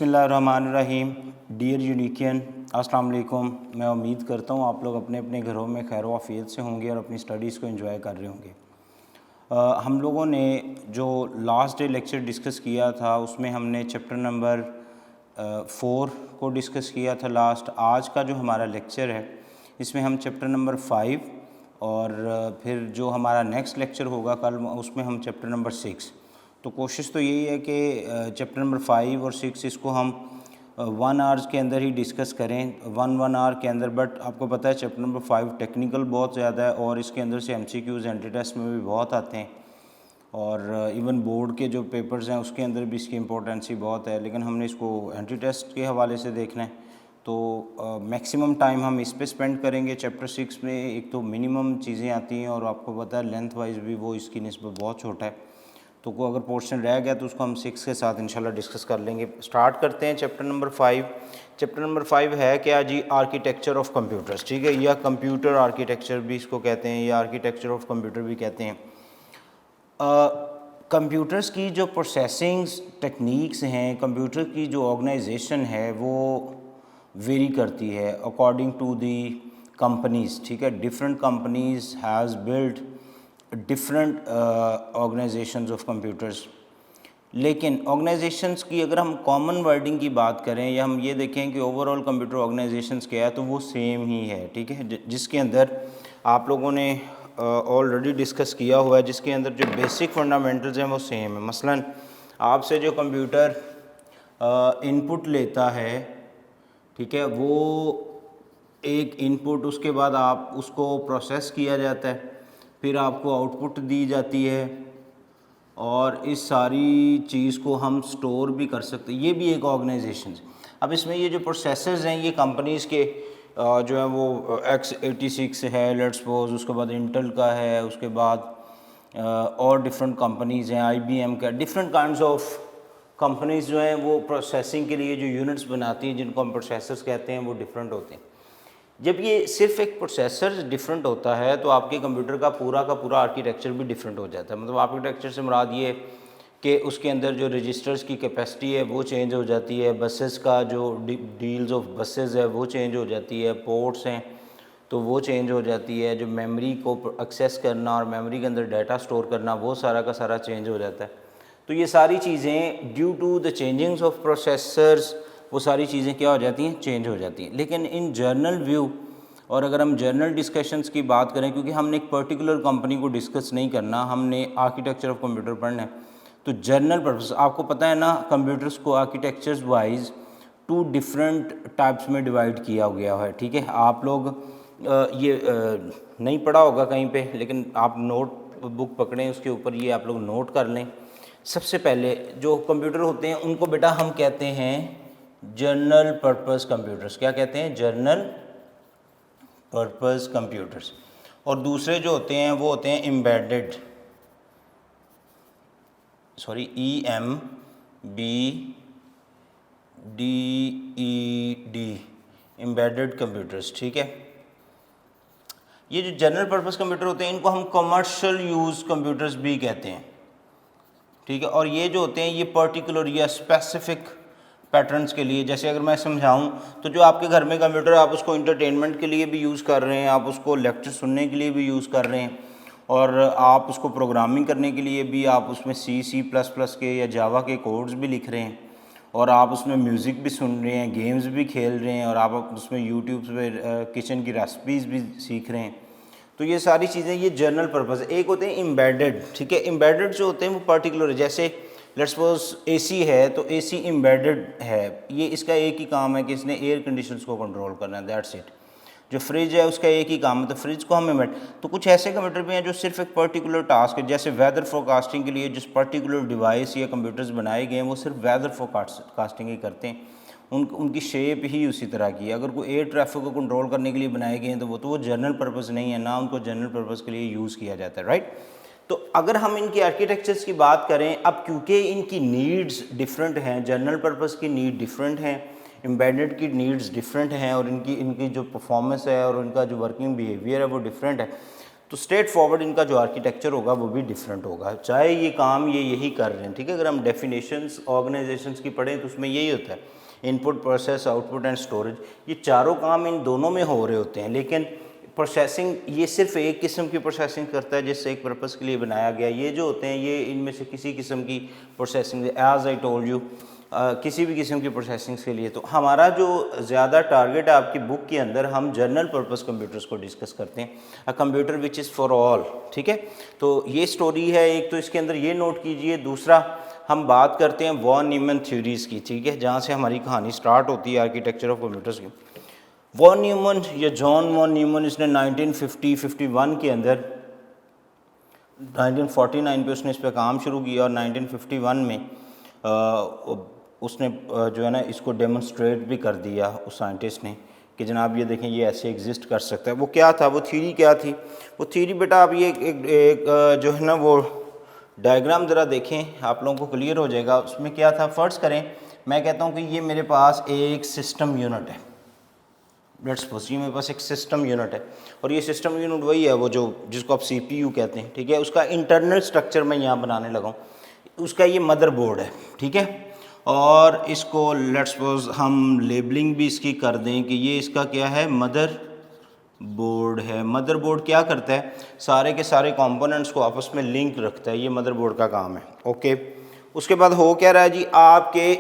बिस्मिल्लाहिर्रहमानिर्रहीम। डियर यूनिकियन, अस्सलाम वालेकुम। मैं उम्मीद करता हूँ आप लोग अपने अपने घरों में खैर आफियत से होंगे और अपनी स्टडीज़ को एंजॉय कर रहे होंगे। हम लोगों ने जो लास्ट डे लेक्चर डिस्कस किया था उसमें हमने चैप्टर नंबर 4 को डिस्कस किया था लास्ट। आज का जो हमारा लेक्चर है इसमें हम चैप्टर नंबर 5 और फिर जो हमारा नेक्स्ट लेक्चर होगा कल उसमें हम चैप्टर नंबर 6। तो कोशिश तो यही है कि चैप्टर नंबर 5 और 6 इसको हम 1 आवर्स के अंदर ही डिस्कस करें, वन आवर के अंदर। बट आपको पता है चैप्टर नंबर 5 टेक्निकल बहुत ज़्यादा है और इसके अंदर से MCQs एंट्री टेस्ट में भी बहुत आते हैं और इवन बोर्ड के जो पेपर्स हैं उसके अंदर भी इसकी इम्पोर्टेंसी बहुत है। लेकिन हमने इसको एंट्री टेस्ट के हवाले से देखना है तो मैक्सिमम टाइम हम इस पे स्पेंड करेंगे। चैप्टर 6 में एक तो मिनिमम चीज़ें आती हैं और आपको पता है लेंथ वाइज भी वो इसकी निस्बत बहुत छोटा है, तो को अगर पोर्शन रह गया तो उसको हम 6 के साथ इंशाल्लाह डिस्कस कर लेंगे। स्टार्ट करते हैं चैप्टर नंबर 5। चैप्टर नंबर 5 है क्या जी? आर्किटेक्चर ऑफ कंप्यूटर्स, ठीक है, या कंप्यूटर आर्किटेक्चर भी इसको कहते हैं या आर्किटेक्चर ऑफ कंप्यूटर भी कहते हैं। कंप्यूटर्स की जो प्रोसेसिंग टेक्निक्स हैं, कंप्यूटर की जो ऑर्गेनाइजेशन है वो वेरी करती है अकॉर्डिंग टू दी कंपनीज़, ठीक है। Different companies has built different organisations of computers. लेकिन ऑर्गेनाइजेशंस की अगर हम कॉमन वर्डिंग की बात करें या हम ये देखें कि ओवरऑल कंप्यूटर ऑर्गेनाइजेशंस क्या है तो वो सेम ही है, ठीक है, जिसके अंदर आप लोगों ने ऑलरेडी डिस्कस किया हुआ है, जिसके अंदर जो बेसिक फंडामेंटल्स हैं वो सेम है। मसलन आपसे जो कंप्यूटर इनपुट लेता है, ठीक है, वो एक इनपुट, उसके बाद आप उसको प्रोसेस किया जाता है, फिर आपको आउटपुट दी जाती है और इस सारी चीज़ को हम स्टोर भी कर सकते हैं। ये भी एक ऑर्गेनाइजेशन है। अब इसमें ये जो प्रोसेसर्स हैं ये कंपनीज़ के जो है वो x86 है लेट्स सपोज, उसके बाद इंटेल का है, उसके बाद और डिफरेंट कंपनीज़ हैं, IBM का, डिफरेंट काइंड्स ऑफ कंपनीज़ जो हैं वो प्रोसेसिंग के लिए जो यूनिट्स बनाती हैं जिनको हम प्रोसेसर्स कहते हैं वो डिफरेंट होते हैं। जब ये सिर्फ एक प्रोसेसर डिफरेंट होता है तो आपके कंप्यूटर का पूरा आर्किटेक्चर भी डिफरेंट हो जाता है। मतलब आर्किटेक्चर से मुराद ये कि उसके अंदर जो रजिस्टर्स की कैपेसिटी है वो चेंज हो जाती है, बसेस का जो डील्स ऑफ बसेस है वो चेंज हो जाती है, पोर्ट्स हैं तो वो चेंज हो जाती है, जो मेमोरी को एक्सेस करना और मेमोरी के अंदर डाटा स्टोर करना वो सारा का सारा चेंज हो जाता है। तो ये सारी चीज़ें due to the changings of processors वो सारी चीज़ें क्या हो जाती हैं? चेंज हो जाती हैं। लेकिन इन जर्नल व्यू और अगर हम जर्नल डिस्कशंस की बात करें, क्योंकि हमने एक पर्टिकुलर कंपनी को डिस्कस नहीं करना, हमने आर्किटेक्चर ऑफ कंप्यूटर पढ़ना है, तो जर्नल पर्पस आपको पता है ना कंप्यूटर्स को आर्किटेक्चर्स वाइज 2 डिफरेंट टाइप्स में डिवाइड किया गया है, ठीक है। आप लोग ये नहीं पढ़ा होगा कहीं पे, लेकिन आप नोट बुक पकड़ें, उसके ऊपर ये आप लोग नोट कर लें। सबसे पहले जो कंप्यूटर होते हैं उनको बेटा हम कहते हैं जर्नल पर्पस कंप्यूटर्स। क्या कहते हैं? Journal purpose computers. और दूसरे जो होते हैं वो होते हैं एम्बेडेड, EMBEDD, एम्बेडेड कंप्यूटर्स, ठीक है। ये जो जनरल पर्पस कंप्यूटर होते हैं इनको हम कमर्शियल यूज़ कंप्यूटर्स भी कहते हैं, ठीक है। और ये जो होते हैं ये पर्टिकुलर या स्पेसिफिक पैटर्न्स के लिए, जैसे अगर मैं समझाऊं तो जो आपके घर में कंप्यूटर आप उसको इंटरटेनमेंट के लिए भी यूज़ कर रहे हैं, आप उसको लेक्चर सुनने के लिए भी यूज़ कर रहे हैं और आप उसको प्रोग्रामिंग करने के लिए भी आप उसमें C++ के या जावा के कोड्स भी लिख रहे हैं और आप उसमें म्यूज़िक भी सुन रहे हैं, गेम्स भी खेल रहे हैं और आप उसमें यूट्यूब पे किचन की रेसिपीज़ भी सीख रहे हैं। तो ये सारी चीज़ें ये जनरल पर्पस है। एक होते हैं एम्बेडेड, ठीक है। एम्बेडेड जो होते हैं वो पर्टिकुलर है, जैसे लेट्स सपोज AC है तो AC एम्बेडेड है, ये इसका एक ही काम है कि इसने एयर कंडीशंस को कंट्रोल करना है, दैट्स इट। जो फ्रिज है उसका एक ही काम है तो फ्रिज को हम एम्बेड। तो कुछ ऐसे कंप्यूटर भी हैं जो सिर्फ एक पर्टिकुलर टास्क है, जैसे वेदर फोरकास्टिंग के लिए जिस पर्टिकुलर डिवाइस या कंप्यूटर्स बनाए गए हैं वो सिर्फ वेदर फोरकास्टिंग ही करते हैं, उनकी शेप ही उसी तरह की है। अगर कोई एयर ट्रैफिक को कंट्रोल करने के लिए बनाए गए हैं तो वो जनरल पर्पस नहीं है, ना उनको जनरल पर्पस के लिए यूज़ किया जाता है, राइट। तो अगर हम इनकी आर्किटेक्चर्स की बात करें, अब क्योंकि इनकी नीड्स डिफरेंट हैं, जनरल पर्पस की नीड डिफरेंट हैं, एम्बेडेड की नीड्स डिफरेंट हैं और इनकी जो परफॉर्मेंस है और उनका जो वर्किंग बिहेवियर है वो डिफरेंट है, तो स्ट्रेट फॉरवर्ड इनका जो आर्किटेक्चर होगा वो भी डिफरेंट होगा, चाहे ये काम ये यही कर रहे हैं, ठीक है। अगर हम डेफिनेशंस ऑर्गेनाइजेशंस की पढ़ें तो उसमें यही होता है, input, process, output and storage, ये चारों काम इन दोनों में हो रहे होते हैं। लेकिन प्रोसेसिंग ये सिर्फ एक किस्म की प्रोसेसिंग करता है जिससे एक पर्पस के लिए बनाया गया। ये जो होते हैं ये इनमें से किसी किस्म की processing, as I told you, किसी भी किस्म की प्रोसेसिंग के लिए। तो हमारा जो ज़्यादा टारगेट है आपकी बुक के अंदर, हम जनरल पर्पस कंप्यूटर्स को डिस्कस करते हैं, a computer which is for all, ठीक है। तो ये स्टोरी है एक, तो इसके अंदर ये नोट कीजिए। दूसरा हम बात करते हैं वॉन न्यूमन थ्योरीज़ की, ठीक है, जहाँ से हमारी कहानी स्टार्ट होती है आर्किटेक्चर ऑफ कंप्यूटर्स की। वॉन न्यूमन या जॉन वॉन न्यूमन, इसने 1950-51 के अंदर 1949 पे उसने इस पर काम शुरू किया और 1951 में उसने जो है ना इसको डेमोन्स्ट्रेट भी कर दिया उस साइंटिस्ट ने कि जनाब ये देखें ये ऐसे एग्जिस्ट कर सकता है। वो क्या था, वो थ्योरी क्या थी? वो थ्योरी बेटा आप ये एक जो है ना वो डायग्राम ज़रा देखें, आप लोगों को क्लियर हो जाएगा। उसमें क्या था, फ़र्ज़ करें मैं कहता हूँ कि ये मेरे पास एक सिस्टम यूनिट है, लेट्स सपोज ये मेरे पास एक सिस्टम यूनिट है, और ये सिस्टम यूनिट वही है वो जो जिसको आप CPU कहते हैं, ठीक है। उसका इंटरनल स्ट्रक्चर मैं यहाँ बनाने लगा हूँ, उसका ये मदरबोर्ड है, ठीक है। और इसको लेट्स सपोज हम लेबलिंग भी इसकी कर दें कि ये इसका क्या है, मदर बोर्ड है। मदरबोर्ड क्या करता है, सारे के सारे कंपोनेंट्स को आपस में लिंक रखता है, ये मदरबोर्ड का काम है, ओके। उसके बाद हो क्या रहा है जी, आपके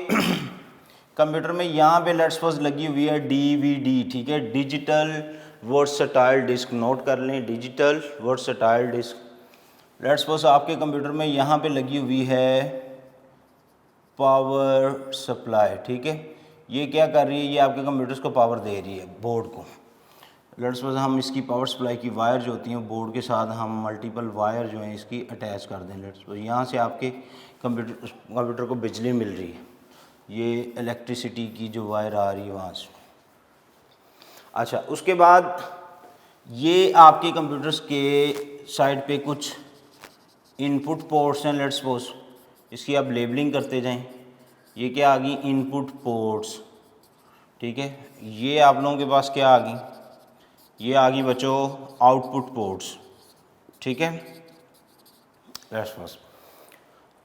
कंप्यूटर में यहाँ पे लेट्स सपोज लगी हुई है DVD, ठीक है, डिजिटल वर्सटाइल डिस्क, नोट कर लें, digital versatile disc. Let's suppose आपके कंप्यूटर में यहाँ पे लगी हुई है पावर सप्लाई, ठीक है। ये क्या कर रही है, ये आपके कंप्यूटर्स को पावर दे रही है, बोर्ड को। लेट्स सपोज हम इसकी पावर सप्लाई की वायर जो होती हैं बोर्ड के साथ हम मल्टीपल वायर जो हैं इसकी अटैच कर दें। लेट्स सपोज यहाँ से आपके कंप्यूटर को बिजली मिल रही है, ये इलेक्ट्रिसिटी की जो वायर आ रही है वहाँ से। अच्छा, उसके बाद ये आपके कंप्यूटर्स के साइड पे कुछ इनपुट पोर्ट्स हैं, लेट्स सपोज इसकी आप लेबलिंग करते जाएं। ये क्या आ गई, इनपुट पोर्ट्स, ठीक है। ये आप लोगों के पास क्या आ गई, ये आ गई बच्चों आउटपुट पोर्ट्स, ठीक है, लेट्स सपोज।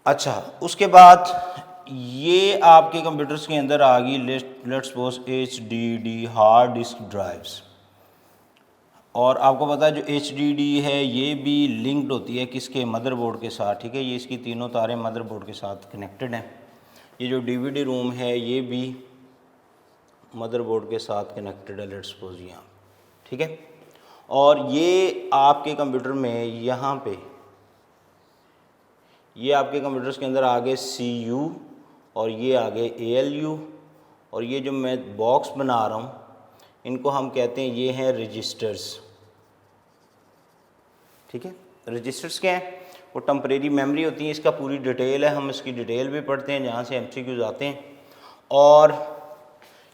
अच्छा, उसके बाद ये आपके कंप्यूटर्स के अंदर आ गई let's suppose HDD, hard disk drives. और आपको पता है जो HDD है ये भी लिंक्ड होती है किसके, मदरबोर्ड के साथ, ठीक है। ये इसकी तीनों तारें मदरबोर्ड के साथ कनेक्टेड हैं। ये जो DVD रोम है ये भी मदरबोर्ड के साथ कनेक्टेड है, लेट्स सपोज यहाँ, ठीक है। और ये आपके कंप्यूटर में यहाँ पे ये आपके कंप्यूटर्स के अंदर आगे CU और ये आगे ALU, और ये जो मैं बॉक्स बना रहा हूँ इनको हम कहते हैं ये हैं रजिस्टर्स, ठीक है। रजिस्टर्स क्या हैं, वो टेम्परेरी मेमोरी होती है, इसका पूरी डिटेल है, हम इसकी डिटेल भी पढ़ते हैं जहाँ से MCQs आते हैं। और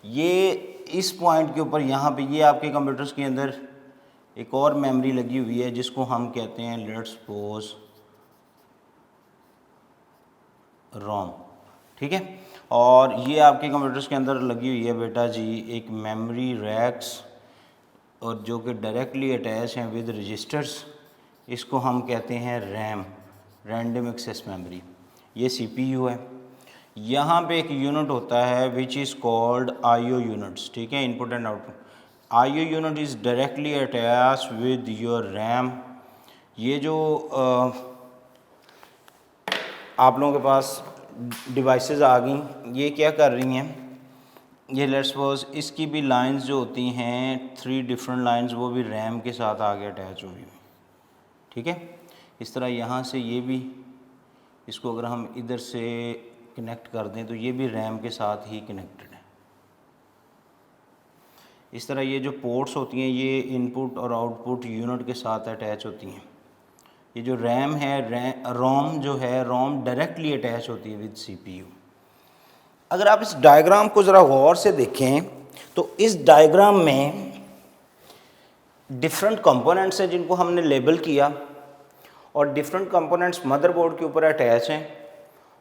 ये इस पॉइंट के ऊपर यहाँ पे ये आपके कंप्यूटर्स के अंदर एक और मेमोरी लगी हुई है जिसको हम कहते हैं लेट्स सपोज रोम, ठीक है। और ये आपके कंप्यूटर्स के अंदर लगी हुई है बेटा जी एक मेमोरी रैक्स, और जो कि डायरेक्टली अटैच हैं विद रजिस्टर्स, इसको हम कहते हैं रैम, रैंडम एक्सेस मेमोरी। ये CPU है। यहाँ पे एक यूनिट होता है which is called IO units, ठीक है, input and output. IO unit is directly attach with your RAM. ये जो आप लोगों के पास डिवाइसेस आ गई, ये क्या कर रही हैं, ये लेट्स सपोज इसकी भी लाइंस जो होती हैं 3 डिफरेंट लाइंस, वो भी रैम के साथ आगे अटैच हुई हुई, ठीक है। इस तरह यहाँ से ये भी, इसको अगर हम इधर से कनेक्ट कर दें तो ये भी रैम के साथ ही कनेक्टेड है। इस तरह ये जो पोर्ट्स होती हैं ये इनपुट और आउटपुट यूनिट के साथ अटैच होती हैं। ये जो रैम है, रोम जो है, रोम डायरेक्टली अटैच होती है विद CPU। अगर आप इस डायग्राम को ज़रा गौर से देखें तो इस डायग्राम में डिफरेंट कंपोनेंट्स हैं जिनको हमने लेबल किया, और डिफरेंट कंपोनेंट्स मदरबोर्ड के ऊपर अटैच हैं।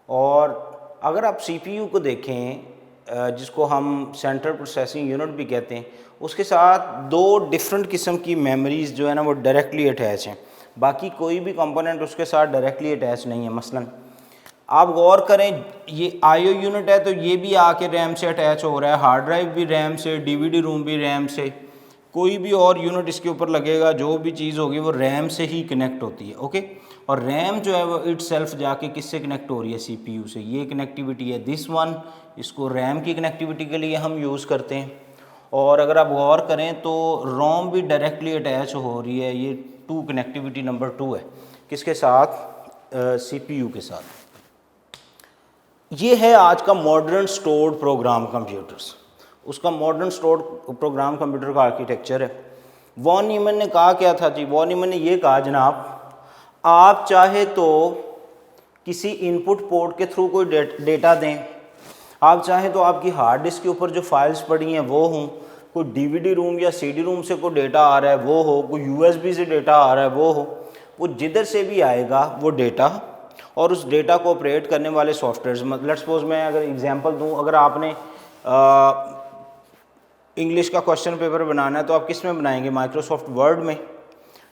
और अगर आप CPU को देखें जिसको हम सेंट्रल प्रोसेसिंग यूनिट भी कहते हैं, उसके साथ 2 डिफरेंट किस्म की मेमोरीज़ जो है ना वो डायरेक्टली अटैच हैं। बाकी कोई भी कंपोनेंट उसके साथ डायरेक्टली अटैच नहीं है। मसलन आप गौर करें, ये आईओ यूनिट है तो ये भी आके रैम से अटैच हो रहा है, हार्ड ड्राइव भी रैम से, डीवीडी रूम भी रैम से, कोई भी और यूनिट इसके ऊपर लगेगा, जो भी चीज़ होगी वो रैम से ही कनेक्ट होती है। ओके, और रैम जो है वो इटसेल्फ जाके किससे कनेक्ट हो रही है, सीपीयू से। ये कनेक्टिविटी है दिस वन, इसको रैम की कनेक्टिविटी के लिए हम यूज़ करते हैं। और अगर आप गौर करें तो रोम भी डायरेक्टली अटैच हो रही है, ये टू कनेक्टिविटी नंबर 2 है, किसके साथ, सीपीयू के साथ। ये है आज का मॉडर्न स्टोर्ड प्रोग्राम कंप्यूटर्स, उसका मॉडर्न स्टोर्ड प्रोग्राम कंप्यूटर का आर्किटेक्चर है। वॉन न्यूमैन ने कहा क्या था जी, वॉन न्यूमैन ने ये कहा जनाब, आप चाहे तो किसी इनपुट पोर्ट के थ्रू कोई डेटा दें, आप चाहे तो आपकी हार्ड डिस्क के ऊपर जो फाइल्स पड़ी हैं वो हों, कोई डीवीडी रूम या सीडी रूम से कोई डेटा आ रहा है वो हो, कोई यूएसबी से डेटा आ रहा है वो हो, वो जिधर से भी आएगा वो डेटा, और उस डेटा को ऑपरेट करने वाले सॉफ्टवेयर। लेट्स सपोज मैं अगर एग्जांपल दूं, अगर आपने इंग्लिश का क्वेश्चन पेपर बनाना है तो आप किस में बनाएंगे, माइक्रोसॉफ्ट वर्ड में।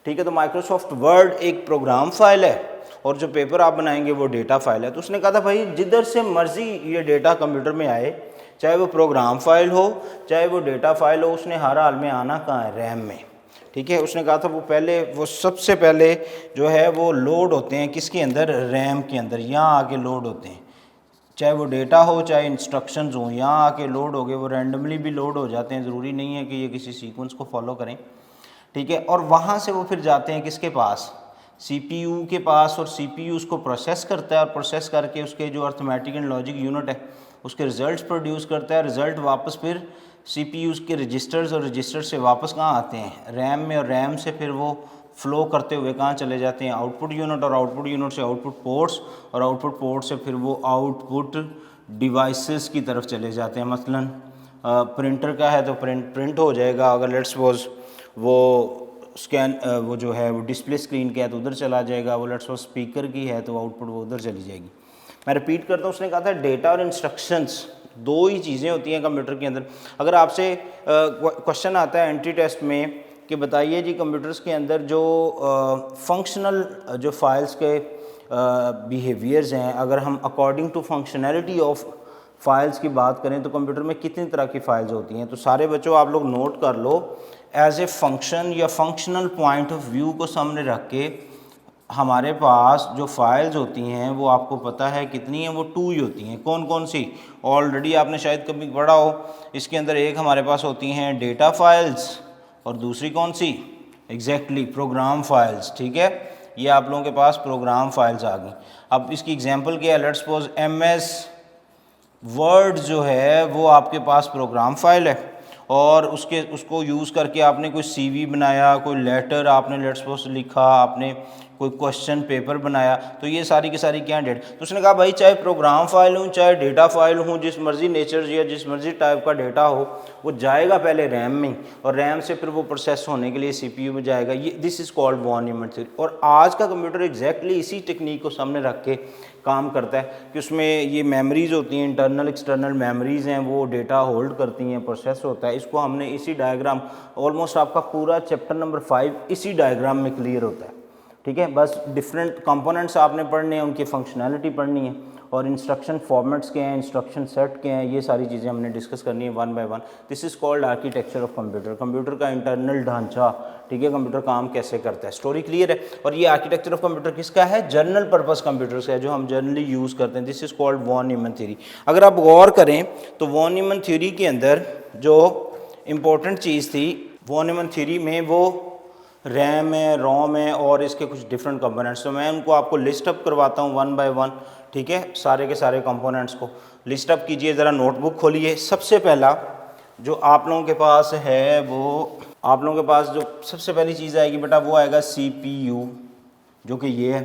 ठीक है, तो माइक्रोसॉफ्ट वर्ड एक प्रोग्राम फाइल है और जो पेपर आप बनाएंगे वो डेटा फाइल है। तो उसने कहा था भाई जिधर से मर्जी ये डेटा कंप्यूटर में आए, चाहे वो प्रोग्राम फाइल हो चाहे वो डेटा फाइल हो, उसने हर हाल में आना कहाँ है, रैम में। ठीक है, उसने कहा था वो सबसे पहले जो है वो लोड होते हैं किसके अंदर, रैम के अंदर, यहाँ आके लोड होते हैं, चाहे वो डेटा हो चाहे इंस्ट्रक्शंस हो, यहाँ आके लोड हो गए, वो रैंडमली भी लोड हो जाते हैं, ज़रूरी नहीं है कि ये किसी सीक्वेंस को फॉलो करें। ठीक है, और वहाँ से वो फिर जाते हैं किसके पास, सीपीयू के पास, और सीपीयू उसको प्रोसेस करता है और प्रोसेस करके उसके जो अर्थमेटिक एंड लॉजिक यूनिट है उसके रिजल्ट्स प्रोड्यूस करता है। रिज़ल्ट वापस फिर सीपीयू के रजिस्टर्स, और रजिस्टर से वापस कहाँ आते हैं, रैम में, और रैम से फिर वो फ्लो करते हुए कहाँ चले जाते हैं, आउटपुट यूनिट, और आउटपुट यूनिट से आउटपुट पोर्ट्स, और आउटपुट पोर्ट से फिर वो आउटपुट डिवाइसेस की तरफ चले जाते हैं। मसलन प्रिंटर का है तो प्रिंट हो जाएगा, अगर लेट्स सपोज वो स्कैन वो जो है वो डिस्प्ले स्क्रीन का है तो उधर चला जाएगा, वो लेट्स सपोज स्पीकर की है तो आउटपुट वो उधर चली जाएगी। मैं रिपीट करता हूँ, उसने कहा था डेटा और इंस्ट्रक्शंस दो ही चीज़ें होती हैं कंप्यूटर के अंदर। अगर आपसे क्वेश्चन आता है एंट्री टेस्ट में कि बताइए जी कंप्यूटर्स के अंदर जो फंक्शनल जो फाइल्स के बिहेवियर्स हैं, अगर हम according to functionality of files की बात करें तो कंप्यूटर में कितनी तरह की फाइल्स होती हैं, तो सारे बच्चों आप लोग नोट कर लो, एज ए फंक्शन या फंक्शनल पॉइंट ऑफ व्यू को सामने रख के हमारे पास जो फाइल्स होती हैं वो आपको पता है कितनी हैं, वो 2 ही होती हैं। कौन कौन सी, ऑलरेडी आपने शायद कभी पढ़ा हो, इसके अंदर एक हमारे पास होती हैं डेटा फाइल्स और दूसरी कौन सी, एग्जैक्टली प्रोग्राम फाइल्स। ठीक है, ये आप लोगों के पास प्रोग्राम फाइल्स आ गई। अब इसकी एग्जांपल क्या है, लेट्स सपोज MS वर्ड जो है वो आपके पास प्रोग्राम फाइल है, और उसको यूज़ करके आपने कोई CV बनाया, कोई लेटर आपने लेट्स सपोज लिखा, आपने कोई क्वेश्चन पेपर बनाया, तो ये सारी की सारी क्या डेटा। तो उसने कहा भाई चाहे प्रोग्राम फाइल हूँ चाहे डेटा फाइल हूँ, जिस मर्जी नेचर या जिस मर्जी टाइप का डेटा हो, वो जाएगा पहले रैम में, और रैम से फिर वो प्रोसेस होने के लिए CPU में जाएगा। ये this is called von Neumann theory. और आज का कंप्यूटर एग्जैक्टली इसी टेक्निक को सामने रख के काम करता है कि उसमें ये मेमोरीज़ होती हैं, इंटरनल एक्सटर्नल मेमोरीज़ हैं, वो डेटा होल्ड करती हैं, प्रोसेस होता है। इसको हमने इसी डायग्राम, ऑलमोस्ट आपका पूरा चैप्टर नंबर 5 इसी डायग्राम में क्लियर होता है। ठीक है, बस डिफरेंट कंपोनेंट्स आपने पढ़ने हैं, उनकी फंक्शनैलिटी पढ़नी है, और इंस्ट्रक्शन फॉर्मेट्स के हैं, इंस्ट्रक्शन सेट के हैं, ये सारी चीज़ें हमने डिस्कस करनी है one by one. This is called architecture of computer, computer का इंटरनल ढांचा। ठीक है, कंप्यूटर काम कैसे करता है, स्टोरी क्लियर है। और ये आर्किटेक्चर ऑफ कंप्यूटर किसका है, जनरल पर्पस कंप्यूटर्स का है, जो हम जनरली यूज़ करते हैं। This is called von Neumann theory. अगर आप गौर करें तो वॉन न्यूमैन थ्योरी के अंदर जो इम्पोर्टेंट चीज़ थी, वॉन न्यूमैन थ्योरी में वो रैम है, रोम है, और इसके कुछ डिफरेंट कंपोनेंट्स। तो मैं उनको आपको लिस्ट अप करवाता हूँ वन बाय वन। ठीक है, सारे के सारे कंपोनेंट्स को लिस्ट अप कीजिए, ज़रा नोटबुक खोलिए। सबसे पहला जो आप लोगों के पास है, वो आप लोगों के पास जो सबसे पहली चीज़ आएगी बेटा वो आएगा CPU, जो कि ये है।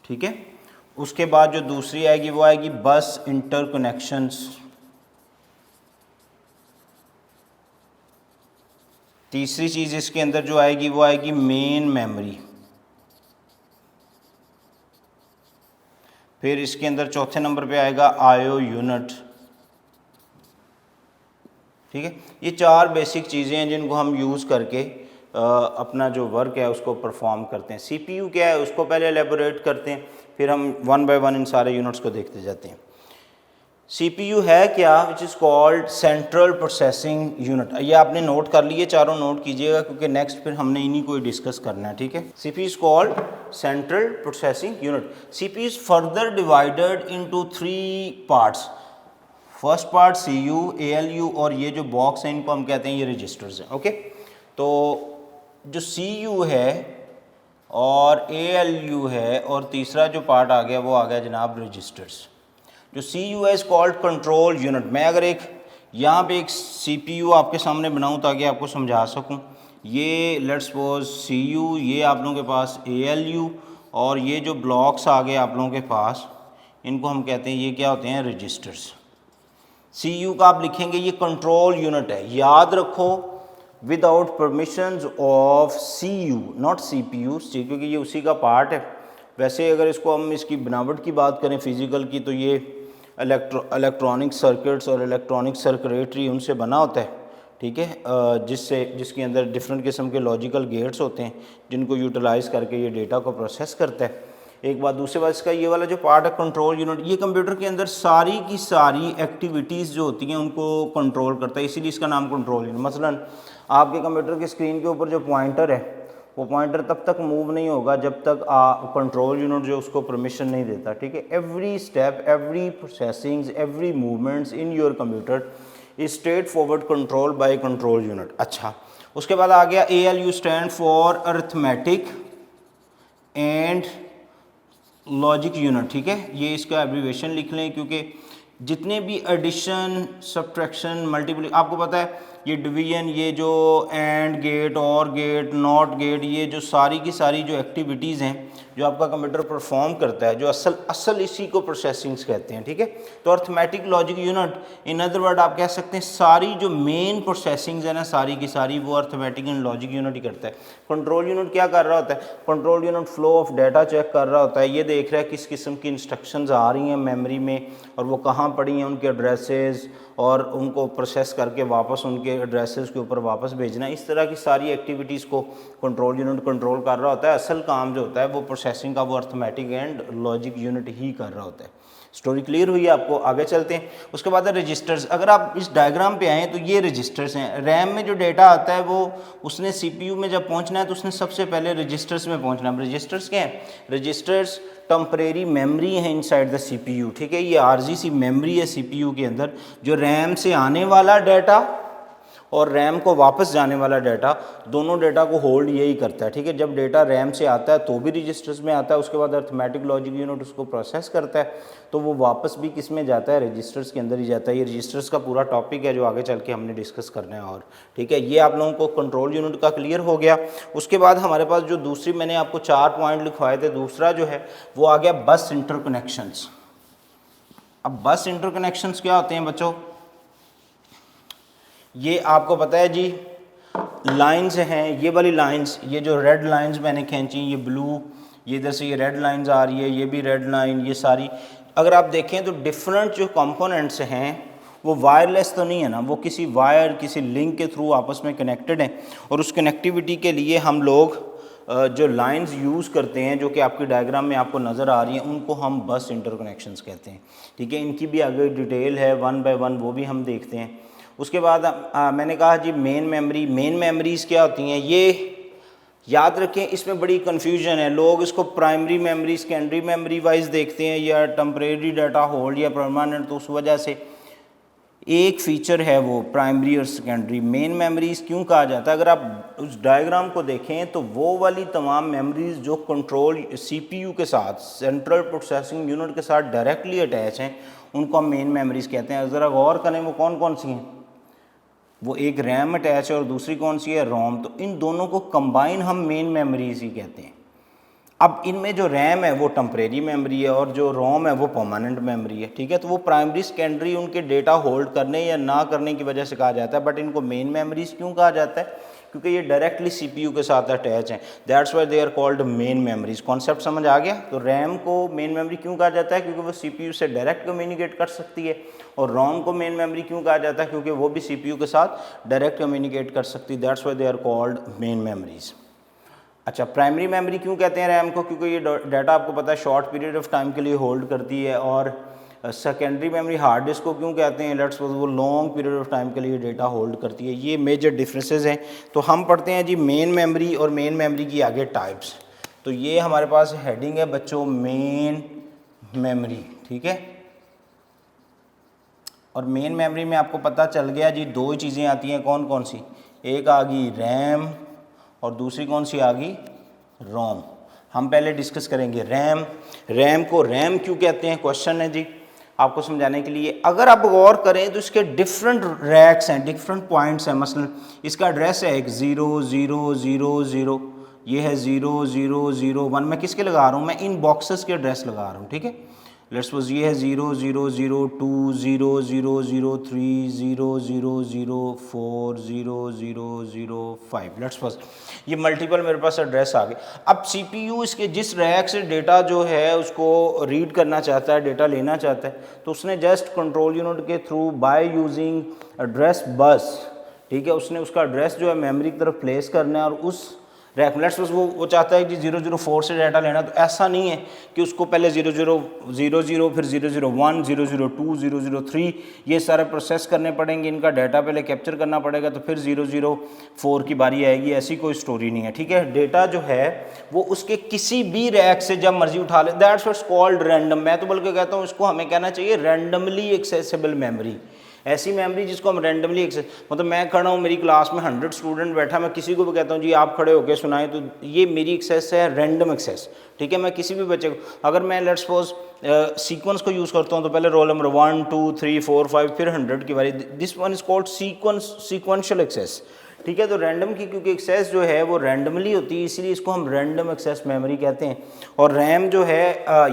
ठीक है, उसके बाद जो दूसरी आएगी वो आएगी बस इंटरकनेक्शंस। तीसरी चीज़ इसके अंदर जो आएगी वो आएगी मेन मेमोरी। फिर इसके अंदर चौथे नंबर पे आएगा IO यूनिट। ठीक है, ये 4 बेसिक चीज़ें हैं जिनको हम यूज़ करके अपना जो वर्क है उसको परफॉर्म करते हैं। CPU क्या है उसको पहले एलेबोरेट करते हैं, फिर हम वन बाय वन इन सारे यूनिट्स को देखते जाते हैं। CPU है क्या, विच is called central processing unit. ये आपने नोट कर लिए, चारों नोट कीजिएगा क्योंकि नेक्स्ट फिर हमने इन्हीं को ही डिस्कस करना है, ठीक है। CPU is called central processing unit. CPU is further divided into 3 parts. First part CU, ALU और ये जो बॉक्स है इनको हम कहते हैं ये रजिस्टर्स हैं, ओके। तो जो CU है और ALU है और तीसरा जो पार्ट आ गया वो आ गया जनाब रजिस्टर्स। जो CU है इज़ कॉल्ड कंट्रोल यूनिट। मैं अगर एक यहाँ पे एक CPU आपके सामने बनाऊँ ताकि आपको समझा सकूँ, ये लेट्स सपोज CU, ये आप लोगों के पास ALU और ये जो ब्लॉक्स आ गए आप लोगों के पास, इनको हम कहते हैं ये क्या होते हैं, रजिस्टर्स। CU का आप लिखेंगे ये कंट्रोल यूनिट है, याद रखो without permissions of CU not CPU, क्योंकि ये उसी का पार्ट है। वैसे अगर इसको हम इसकी बनावट की बात करें फिज़िकल की, तो ये इलेक्ट्रॉनिक सर्किट्स और इलेक्ट्रॉनिक सर्किटरी उनसे बना होता है, ठीक है, जिसके अंदर डिफरेंट किस्म के लॉजिकल गेट्स होते हैं जिनको यूटिलाइज़ करके ये डेटा को प्रोसेस करता है। एक बात, दूसरी बात इसका ये वाला जो पार्ट है कंट्रोल यूनिट, ये कंप्यूटर के अंदर सारी की सारी एक्टिविटीज़ जो होती हैं उनको कंट्रोल करता है, इसीलिए इसका नाम कंट्रोल यूनिट। मसलन आपके कंप्यूटर की स्क्रीन के ऊपर जो पॉइंटर है वो पॉइंटर तब तक मूव नहीं होगा जब तक कंट्रोल यूनिट जो उसको परमिशन नहीं देता, ठीक है। Every step, every processings, every movements in your computer is straight forward control by control unit. अच्छा, उसके बाद आ गया ALU stand for arithmetic and logic unit, ठीक है। ये इसका एब्रीवेशन लिख लें क्योंकि जितने भी एडिशन, सब्ट्रैक्शन, मल्टीप्ली, आपको पता है ये डिवीजन, ये जो एंड गेट, और गेट, नॉट गेट, ये जो सारी की सारी जो एक्टिविटीज़ हैं जो आपका कंप्यूटर परफॉर्म करता है, जो असल इसी को प्रोसेसिंग्स कहते हैं, ठीक है। तो arithmetic logic unit, in other word आप कह सकते हैं सारी जो मेन प्रोसेसिंग्स है ना सारी की सारी, वो अरिथमेटिक एंड लॉजिक यूनिट ही करता है। कंट्रोल यूनिट क्या कर रहा होता है, control unit flow of data check कर रहा होता है, ये देख रहा है किस किस्म की इंस्ट्रक्शंस आ रही हैं मेमोरी में और वो कहाँ पड़ी हैं, उनके एड्रेसेस, और उनको प्रोसेस करके वापस उनके एड्रेसेस के ऊपर वापस भेजना। इस तरह की सारी एक्टिविटीज़ को कंट्रोल यूनिट कंट्रोल कर रहा होता है। असल काम जो होता है वो प्रोसेसिंग का वो अरिथमेटिक एंड लॉजिक यूनिट ही कर रहा होता है। स्टोरी क्लियर हुई आपको, आगे चलते हैं। उसके बाद है रजिस्टर्स। अगर आप इस डायग्राम पे आएँ तो ये रजिस्टर्स हैं। रैम में जो डेटा आता है वो उसने CPU में जब पहुंचना है तो उसने सबसे पहले रजिस्टर्स में पहुंचना है। रजिस्टर्स क्या हैं, रजिस्टर्स टेम्परेरी मेमोरी है इनसाइड द CPU, ठीक है। ये आर्जी सी मेमोरी है CPU के अंदर, जो रैम से आने वाला डाटा और रैम को वापस जाने वाला डाटा, दोनों डाटा को होल्ड यही करता है, ठीक है। जब डाटा रैम से आता है तो भी रजिस्टर्स में आता है, उसके बाद अरिथमेटिक लॉजिक यूनिट उसको प्रोसेस करता है तो वो वापस भी किस में जाता है, रजिस्टर्स के अंदर ही जाता है। ये रजिस्टर्स का पूरा टॉपिक है जो आगे चल के हमने डिस्कस करना है, और ठीक है। ये आप लोगों को कंट्रोल यूनिट का क्लियर हो गया। उसके बाद हमारे पास जो दूसरी, मैंने आपको 4 पॉइंट लिखवाए थे, दूसरा जो है वो आ गया बस इंटरकनेक्शंस। अब बस इंटरकनेक्शंस क्या होते हैं बच्चों, ये आपको पता है जी, लाइंस हैं, ये वाली लाइंस, ये जो रेड लाइंस मैंने खींची, ये ब्लू, ये इधर से ये रेड लाइंस आ रही है, ये भी रेड लाइन, ये सारी अगर आप देखें तो डिफरेंट जो कंपोनेंट्स हैं वो वायरलेस तो नहीं है ना, वो किसी वायर, किसी लिंक के थ्रू आपस में कनेक्टेड हैं। और उस कनेक्टिविटी के लिए हम लोग जो लाइंस यूज़ करते हैं, जो कि आपकी डायग्राम में आपको नज़र आ रही हैं, उनको हम बस इंटरकनेक्शंस कहते हैं, ठीक है। इनकी भी आगे डिटेल है, वन बाय वन वो भी हम देखते हैं। उसके बाद मैंने कहा जी मेन मेमोरी, मेन मेमोरीज़ क्या होती हैं, ये याद रखें, इसमें बड़ी कन्फ्यूजन है। लोग इसको primary memory, secondary memory wise देखते हैं, या टेम्परेरी डाटा होल्ड या परमानेंट, तो उस वजह से एक फ़ीचर है वो प्राइमरी और सेकेंडरी। मेन मेमोरीज़ क्यों कहा जाता है, अगर आप उस डायग्राम को देखें तो वो वाली तमाम मेमोरीज़ जो कंट्रोल CPU के साथ, सेंट्रल प्रोसेसिंग यूनिट के साथ डायरेक्टली अटैच हैं, उनको हम मेन मेमोरीज़ कहते हैं। ज़रा गौर करें वो कौन कौन सी हैं, वो एक रैम अटैच है और दूसरी कौन सी है, रोम। तो इन दोनों को कंबाइन हम मेन मेमोरीज ही कहते हैं। अब इनमें जो रैम है वो टेम्परेरी मेमोरी है और जो रोम है वो परमानेंट मेमोरी है, ठीक है। तो वो प्राइमरी सेकेंडरी उनके डेटा होल्ड करने या ना करने की वजह से कहा जाता है, बट इनको मेन मेमोरीज क्यों कहा जाता है, क्योंकि ये डायरेक्टली सीपीयू के साथ अटैच हैं, that's why they are called main memories. Concept समझ आ गया? तो रैम को मेन मेमोरी क्यों कहा जाता है? क्योंकि वो सीपीयू से डायरेक्ट कम्युनिकेट कर सकती है। और रोम को मेन मेमोरी क्यों कहा जाता है? क्योंकि वो भी सीपीयू के साथ डायरेक्ट कम्युनिकेट कर सकती है, that's why they are called main memories. अच्छा, प्राइमरी मेमोरी क्यों कहते हैं रैम को? क्योंकि ये डाटा आपको पता है शॉर्ट पीरियड ऑफ टाइम के लिए होल्ड करती है। और सेकेंडरी मेमोरी हार्ड डिस्क को क्यों कहते हैं? लेट्स सपोज वो लॉन्ग पीरियड ऑफ टाइम के लिए डेटा होल्ड करती है। ये मेजर डिफरेंसेस हैं। तो हम पढ़ते हैं जी मेन मेमोरी और मेन मेमोरी की आगे टाइप्स। तो ये हमारे पास हेडिंग है बच्चों, मेन मेमोरी, ठीक है। और मेन मेमोरी में आपको पता चल गया जी दो ही चीज़ें आती हैं, कौन कौन सी? एक आ गई रैम और दूसरी कौन सी आ गई? रोम। हम पहले डिस्कस करेंगे रैम। रैम को रैम क्यों कहते हैं? क्वेश्चन है जी आपको समझाने के लिए। अगर आप गौर करें तो इसके डिफरेंट रैक्स हैं, डिफरेंट पॉइंट्स हैं। मसलन इसका एड्रेस है एक 0 0 0 0, ये है 0 0 0 1। मैं किसके लगा रहा हूँ? मैं इन बॉक्सेस के एड्रेस लगा रहा हूँ, ठीक है। लेट्स सपोज ये है 0 0 0 2 0 0 0 3 0 0 0 4 0 0 0 5। लेट्स सपोज ये मल्टीपल मेरे पास एड्रेस आ गए। अब सीपीयू इसके जिस रैक से डेटा जो है उसको रीड करना चाहता है, डेटा लेना चाहता है, तो उसने जस्ट कंट्रोल यूनिट के through by using address bus, ठीक है, उसने उसका एड्रेस जो है मेमोरी की तरफ प्लेस करना है। और उस रैक लेट्स सपोज वो चाहता है कि 004 से डाटा लेना, तो ऐसा नहीं है कि उसको पहले 0000 फिर 001 002 003 ये सारे प्रोसेस करने पड़ेंगे, इनका डाटा पहले कैप्चर करना पड़ेगा तो फिर 004 की बारी आएगी। ऐसी कोई स्टोरी नहीं है, ठीक है। डेटा जो है वो उसके किसी भी रैक से जब मर्जी उठा ले, दैट्स व्हाट्स कॉल्ड रैंडम। मैं तो बल्कि कहता हूँ इसको हमें कहना चाहिए रैंडमली एक्सेसिबल मेमोरी। ऐसी मेमोरी जिसको हम रैंडमली एक्सेस, मतलब मैं खड़ा हूँ मेरी क्लास में 100 स्टूडेंट बैठा, मैं किसी को भी कहता हूँ जी आप खड़े होकर सुनाएं, तो ये मेरी एक्सेस है, रैंडम एक्सेस, ठीक है। मैं किसी भी बच्चे को, अगर मैं लेट्स सपोज सीक्वेंस को यूज़ करता हूँ तो पहले रोल नंबर 1 2 3 4 5 फिर 100 की बारी, this one is called sequential access, ठीक है। तो रैंडम की क्योंकि एक्सेस जो है वो रैंडमली होती है, इसीलिए इसको हम रैंडम एक्सेस मेमोरी कहते हैं। और रैम जो है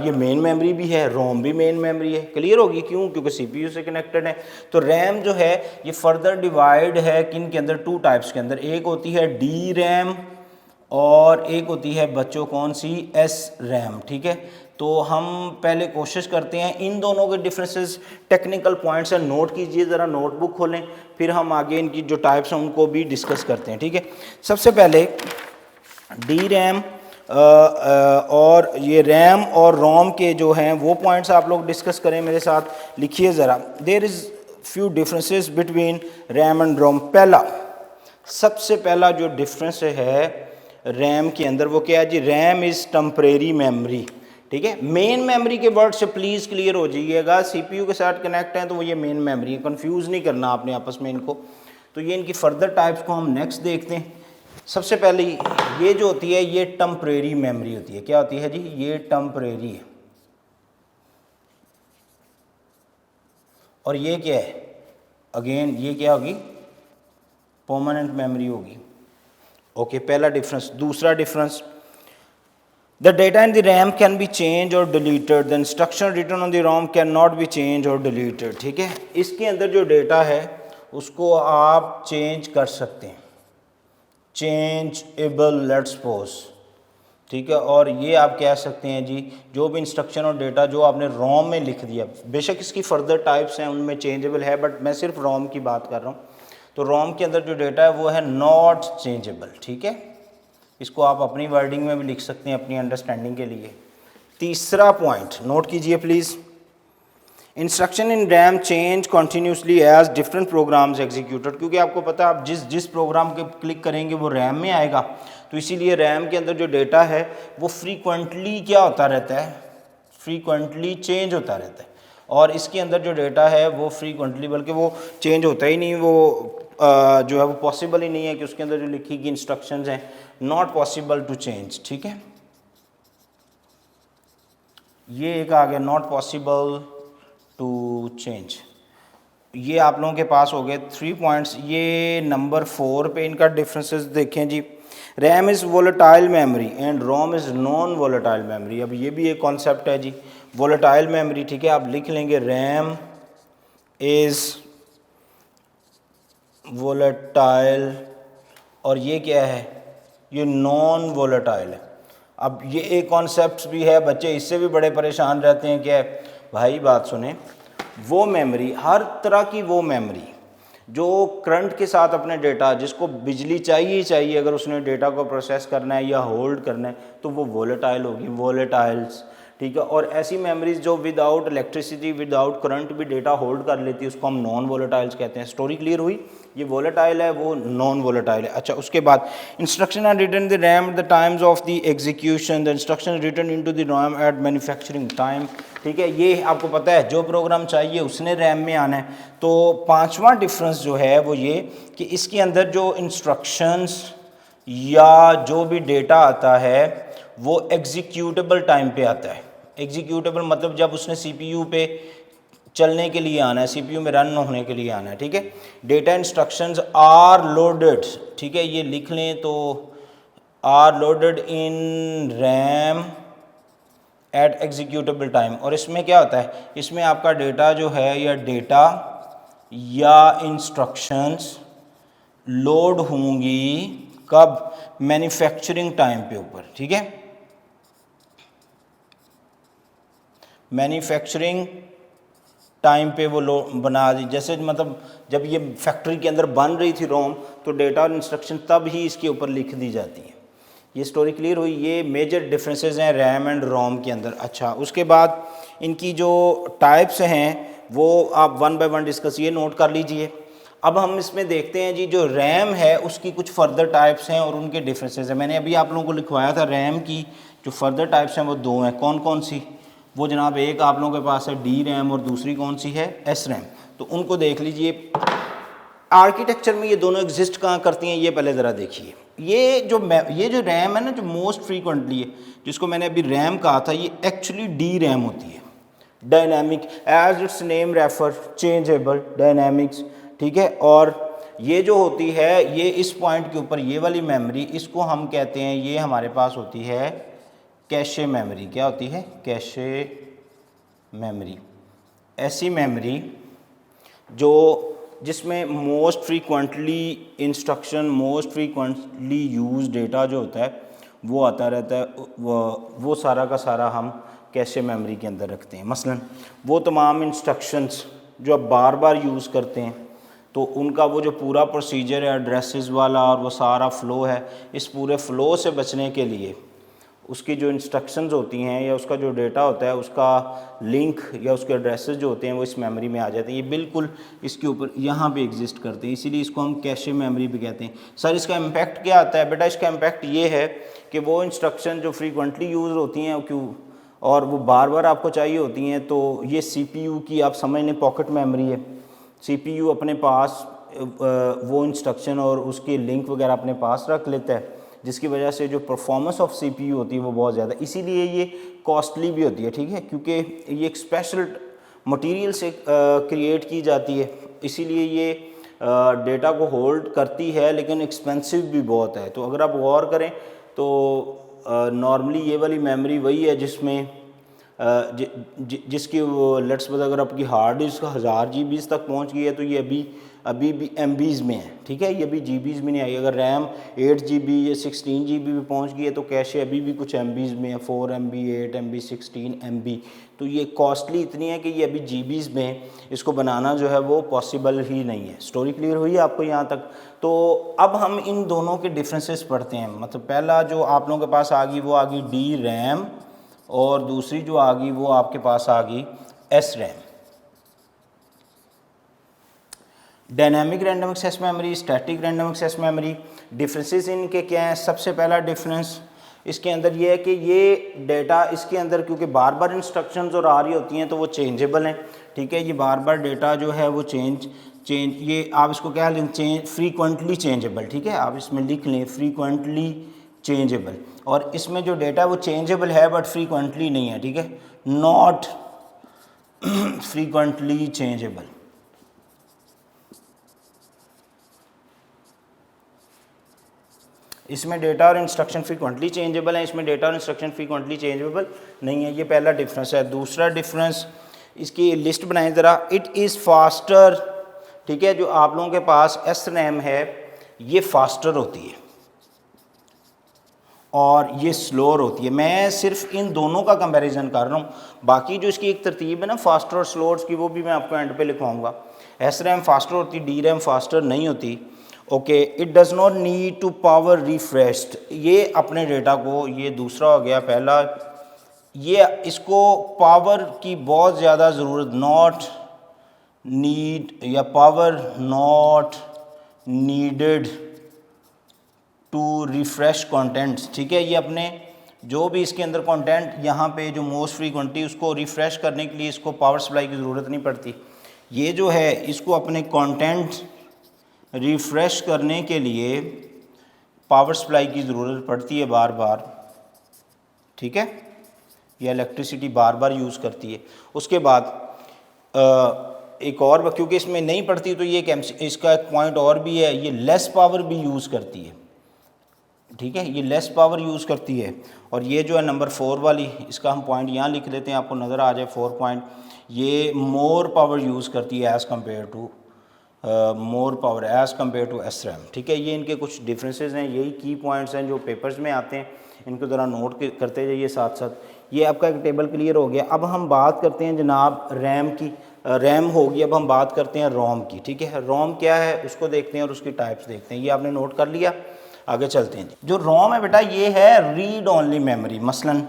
ये मेन मेमोरी भी है, रोम भी मेन मेमोरी है। क्लियर होगी क्यों? क्योंकि सीपीयू से कनेक्टेड है। तो रैम जो है ये फर्दर डिवाइड है किन के अंदर? 2 टाइप्स के अंदर। एक होती है डी रैम और एक होती है बच्चों कौन सी? एस रैम, ठीक है। तो हम पहले कोशिश करते हैं इन दोनों के डिफरेंसेस, टेक्निकल पॉइंट्स हैं, नोट कीजिए ज़रा, नोटबुक खोलें, फिर हम आगे इनकी जो टाइप्स हैं उनको भी डिस्कस करते हैं, ठीक है। सबसे पहले डी रैम और ये रैम और रोम के जो हैं वो पॉइंट्स आप लोग डिस्कस करें मेरे साथ, लिखिए ज़रा। There is few differences between RAM and ROM. पहला, सबसे पहला जो डिफरेंस है रैम के अंदर वो क्या है जी? रैम इज़ टेम्परेरी मेमोरी, ठीक है। मेन मेमोरी के वर्ड से प्लीज़ क्लियर हो जाइएगा, सीपीयू के साथ कनेक्ट हैं तो वो ये मेन मेमोरी है, कंफ्यूज नहीं करना आपने आपस में इनको। तो ये इनकी फर्दर टाइप्स को हम नेक्स्ट देखते हैं। सबसे पहले ये जो होती है ये टेम्परेरी मेमोरी होती है। क्या होती है जी? ये टेम्परेरी है। और ये क्या है? अगेन ये क्या होगी? परमानेंट मेमोरी होगी। ओके, पहला डिफरेंस। दूसरा difference, the data in the RAM can be changed or deleted, the instruction written on the ROM cannot be changed or deleted, ठीक है। इसके अंदर जो डेटा है उसको आप चेंज कर सकते हैं, चेंजेबल लेट्स सपोज, ठीक है। और ये आप कह सकते हैं जी जो भी इंस्ट्रक्शन और डेटा जो आपने रोम में लिख दिया, बेशक इसकी फर्दर टाइप्स हैं उनमें चेंजेबल है, बट मैं सिर्फ रोम की बात कर रहा हूँ। तो रोम के अंदर जो डेटा है वो है नॉट चेंजेबल, ठीक है। इसको आप अपनी वर्डिंग में भी लिख सकते हैं अपनी अंडरस्टैंडिंग के लिए। तीसरा पॉइंट नोट कीजिए please, instruction in RAM change continuously as different programs executed. क्योंकि आपको पता है आप जिस प्रोग्राम के क्लिक करेंगे वो रैम में आएगा, तो इसीलिए रैम के अंदर जो डेटा है वो फ्रीक्वेंटली क्या होता रहता है? फ्रीक्वेंटली चेंज होता रहता है। और इसके अंदर जो डेटा है वो फ्रीक्वेंटली, बल्कि वो चेंज होता ही नहीं, वो जो है वो पॉसिबल ही नहीं है कि उसके अंदर जो लिखी गई इंस्ट्रक्शंस हैं नॉट पॉसिबल टू चेंज, ठीक है। ये एक आ गया नॉट पॉसिबल टू चेंज। ये आप लोगों के पास हो गए 3 पॉइंट्स। ये नंबर 4 पे इनका डिफरेंसेस देखें जी। RAM is volatile memory and ROM is non volatile memory. अब ये भी एक कॉन्सेप्ट है जी, वोलेटाइल मेमोरी, ठीक है। आप लिख लेंगे रैम इज़ volatile और ये क्या है, ये नॉन वोलेटाइल है। अब ये एक कॉन्सेप्ट भी है, बच्चे इससे भी बड़े परेशान रहते हैं। क्या है भाई, बात सुने, वो मेमोरी, हर तरह की वो मेमोरी जो करंट के साथ अपने डेटा, जिसको बिजली चाहिए ही चाहिए अगर उसने डेटा को प्रोसेस करना है या होल्ड करना है, तो वो वोलेटाइल होगी, वोलेटाइल्स, ठीक है। और ऐसी मेमोरीज जो विदाउट इलेक्ट्रिसिटी, विदाउट करंट भी डेटा होल्ड कर लेती है, उसको हम नॉन वोलेटाइल्स कहते हैं। स्टोरी क्लियर हुई? ये वोलेटाइल है, वो नॉन वोलेटाइल है। अच्छा, उसके बाद instruction are written the RAM at the times of the execution, the instruction written into the RAM at manufacturing time, ठीक है। ये आपको पता है, जो प्रोग्राम चाहिए उसने रैम में आना है। तो पांचवा डिफरेंस जो है वो ये कि इसके अंदर जो इंस्ट्रक्शंस या जो भी डेटा आता है वो एग्जीक्यूटेबल टाइम पे आता है। एग्जीक्यूटेबल मतलब जब उसने सीपीयू पे चलने के लिए आना है, सीपीयू में रन होने के लिए आना है, ठीक है। डेटा इंस्ट्रक्शंस आर लोडेड, ठीक है, ये लिख लें तो are loaded in RAM at executable time. और इसमें क्या होता है, इसमें आपका डेटा जो है या डेटा या इंस्ट्रक्शंस लोड होंगी कब, मैन्युफैक्चरिंग टाइम पे ऊपर, ठीक है। मैन्युफैक्चरिंग टाइम पे वो बना दी, जैसे मतलब जब ये फैक्ट्री के अंदर बन रही थी रोम, तो डेटा और इंस्ट्रक्शन तब ही इसके ऊपर लिख दी जाती है। ये स्टोरी क्लियर हुई? ये मेजर डिफरेंसेस हैं रैम एंड रोम के अंदर। अच्छा, उसके बाद इनकी जो टाइप्स हैं वो आप वन बाय वन डिस्कस, ये नोट कर लीजिए। अब हम इसमें देखते हैं जी, जो रैम है उसकी कुछ फर्दर टाइप्स हैं और उनके डिफरेंसेस हैं। मैंने अभी आप लोगों को लिखवाया था, रैम की जो फर्दर टाइप्स हैं वो दो हैं। कौन कौन सी? वो जनाब, एक आप लोगों के पास है डी रैम और दूसरी कौन सी है, एस रैम। तो उनको देख लीजिए। आर्किटेक्चर में ये दोनों एग्जिस्ट कहाँ करती हैं, ये पहले ज़रा देखिए। ये जो रैम है ना, जो मोस्ट फ्रीक्वेंटली है, जिसको मैंने अभी रैम कहा था, ये एक्चुअली डी रैम होती है, dynamic, as its name refer, changeable, dynamics, ठीक है। और ये जो होती है, ये इस पॉइंट के ऊपर ये वाली मेमोरी, इसको हम कहते हैं, ये हमारे पास होती है कैशे मेमोरी। क्या होती है? Cache memory. ऐसी मेमोरी जिसमें most frequently instruction, most frequently use data जो होता है वो आता रहता है, वो सारा का सारा हम कैशे मेमोरी के अंदर रखते हैं। मसलन वो तमाम इंस्ट्रक्शंस जो आप बार बार यूज़ करते हैं, तो उनका वो जो पूरा प्रोसीजर है एड्रेसेस वाला और वो सारा फ़्लो है, इस पूरे फ़्लो से बचने के लिए उसकी जो इंस्ट्रक्शंस होती हैं या उसका जो डेटा होता है, उसका लिंक या उसके एड्रेसेस जो होते हैं वो इस मेमोरी में आ जाते हैं। ये बिल्कुल इसके ऊपर यहाँ पे एग्जिस्ट करते हैं, इसीलिए इसको हम कैशे मेमोरी भी कहते हैं। सर इसका इम्पैक्ट क्या आता है? बेटा इसका इम्पैक्ट ये है कि वो इंस्ट्रक्शन जो फ्रीक्वेंटली यूज़ होती हैं क्यों और वो बार बार आपको चाहिए होती हैं, तो ये CPU की आप समझ लें पॉकेट मेमोरी है। CPU अपने पास वो इंस्ट्रक्शन और उसके लिंक वगैरह अपने पास रख लेता है, जिसकी वजह से जो परफॉर्मेंस ऑफ CPU होती है वो बहुत ज़्यादा, इसीलिए ये कॉस्टली भी होती है, ठीक है, क्योंकि ये एक स्पेशल मटेरियल से क्रिएट की जाती है, इसीलिए ये डेटा को होल्ड करती है, लेकिन एक्सपेंसिव भी बहुत है। तो अगर आप गौर करें तो नॉर्मली ये वाली मेमोरी वही है जिसमें जिसकी वो लेट्स सपोज अगर आपकी हार्ड डिस्क 1000 GB तक पहुंच गई है, तो ये अभी भी MBs में है, ठीक है, ये अभी GBs में नहीं आई। अगर रैम 8 GB या 16 GB में पहुंच गई है तो कैशे अभी भी कुछ MBs में है, 4 MB, 8 MB, 16 MB। तो ये कॉस्टली इतनी है कि ये अभी GBs में इसको बनाना जो है वो पॉसिबल ही नहीं है। स्टोरी क्लियर हुई है आपको यहाँ तक? तो अब हम इन दोनों के डिफरेंसेस पढ़ते हैं। मतलब पहला जो आप लोगों के पास आ गई वो आ गई डी रैम, और दूसरी जो आ गई वो आपके पास आ गई S RAM. Dynamic random access memory, static random access memory, differences इनके क्या हैं? सबसे पहला डिफरेंस इसके अंदर ये है कि ये डेटा इसके अंदर क्योंकि बार बार इंस्ट्रक्शंस और आ रही होती हैं तो वो चेंजेबल हैं, ठीक है। ये बार बार डेटा जो है वो चेंज ये आप इसको क्या लें, फ्रीक्वेंटली चेंजेबल, ठीक है, आप इसमें लिख लें फ्रीक्वेंटली चेंजेबल। और इसमें जो डेटा वो चेंजेबल है बट फ्रीक्वेंटली नहीं है, ठीक है, नॉट फ्रीक्वेंटली चेंजेबल। इसमें डेटा और इंस्ट्रक्शन फ्रीक्वेंटली चेंजेबल है, इसमें डेटा और इंस्ट्रक्शन फ्रीक्वेंटली चेंजेबल नहीं है। ये पहला डिफरेंस है। दूसरा डिफरेंस, इसकी लिस्ट बनाएं ज़रा। इट इज़ फास्टर, ठीक है, जो आप लोगों के पास एस रैम है ये फास्टर होती है और ये स्लोअर होती है। मैं सिर्फ इन दोनों का कंपैरिजन कर रहा हूँ, बाकी जो इसकी एक तरतीब है ना फास्टर और स्लोअर की, वो भी मैं आपको एंड पे लिखवाऊंगा। एस रैम फास्टर होती, डी रैम फास्टर नहीं होती। Okay, it does not need to power refreshed, ये अपने डेटा को, ये दूसरा हो गया पहला, ये इसको पावर की बहुत ज़्यादा ज़रूरत, नॉट नीड या power not needed to refresh contents, ठीक है। ये अपने जो भी इसके अंदर कंटेंट यहाँ पे जो मोस्ट फ्रीक्वेंटली, उसको रिफ़्रेश करने के लिए इसको पावर सप्लाई की ज़रूरत नहीं पड़ती। ये जो है इसको अपने कंटेंट रिफ़्रेश करने के लिए पावर सप्लाई की ज़रूरत पड़ती है बार बार, ठीक है। ये इलेक्ट्रिसिटी बार बार यूज़ करती है। उसके बाद एक और, क्योंकि इसमें नहीं पड़ती तो ये इसका एक पॉइंट और भी है, ये लेस पावर भी यूज़ करती है, ठीक है। ये लेस पावर यूज़ करती है। और ये जो है नंबर 4 वाली, इसका हम पॉइंट यहाँ लिख लेते हैं, आपको नज़र आ जाए 4 पॉइंट, ये मोर पावर यूज़ करती है as compare to more power as compare to S RAM, ठीक है। ये इनके कुछ डिफरेंसेस हैं, यही की पॉइंट्स हैं जो पेपर्स में आते हैं, इनको ज़रा नोट करते जाइए साथ साथ। ये आपका एक टेबल क्लियर हो गया। अब हम बात करते हैं जनाब रैम की, रैम होगी, अब हम बात करते हैं रोम की, ठीक है। रोम क्या है उसको देखते हैं और उसकी टाइप्स देखते हैं। ये आपने नोट कर लिया, आगे चलते हैं। जो रोम है बेटा ये है रीड ओनली मेमोरी। मसलन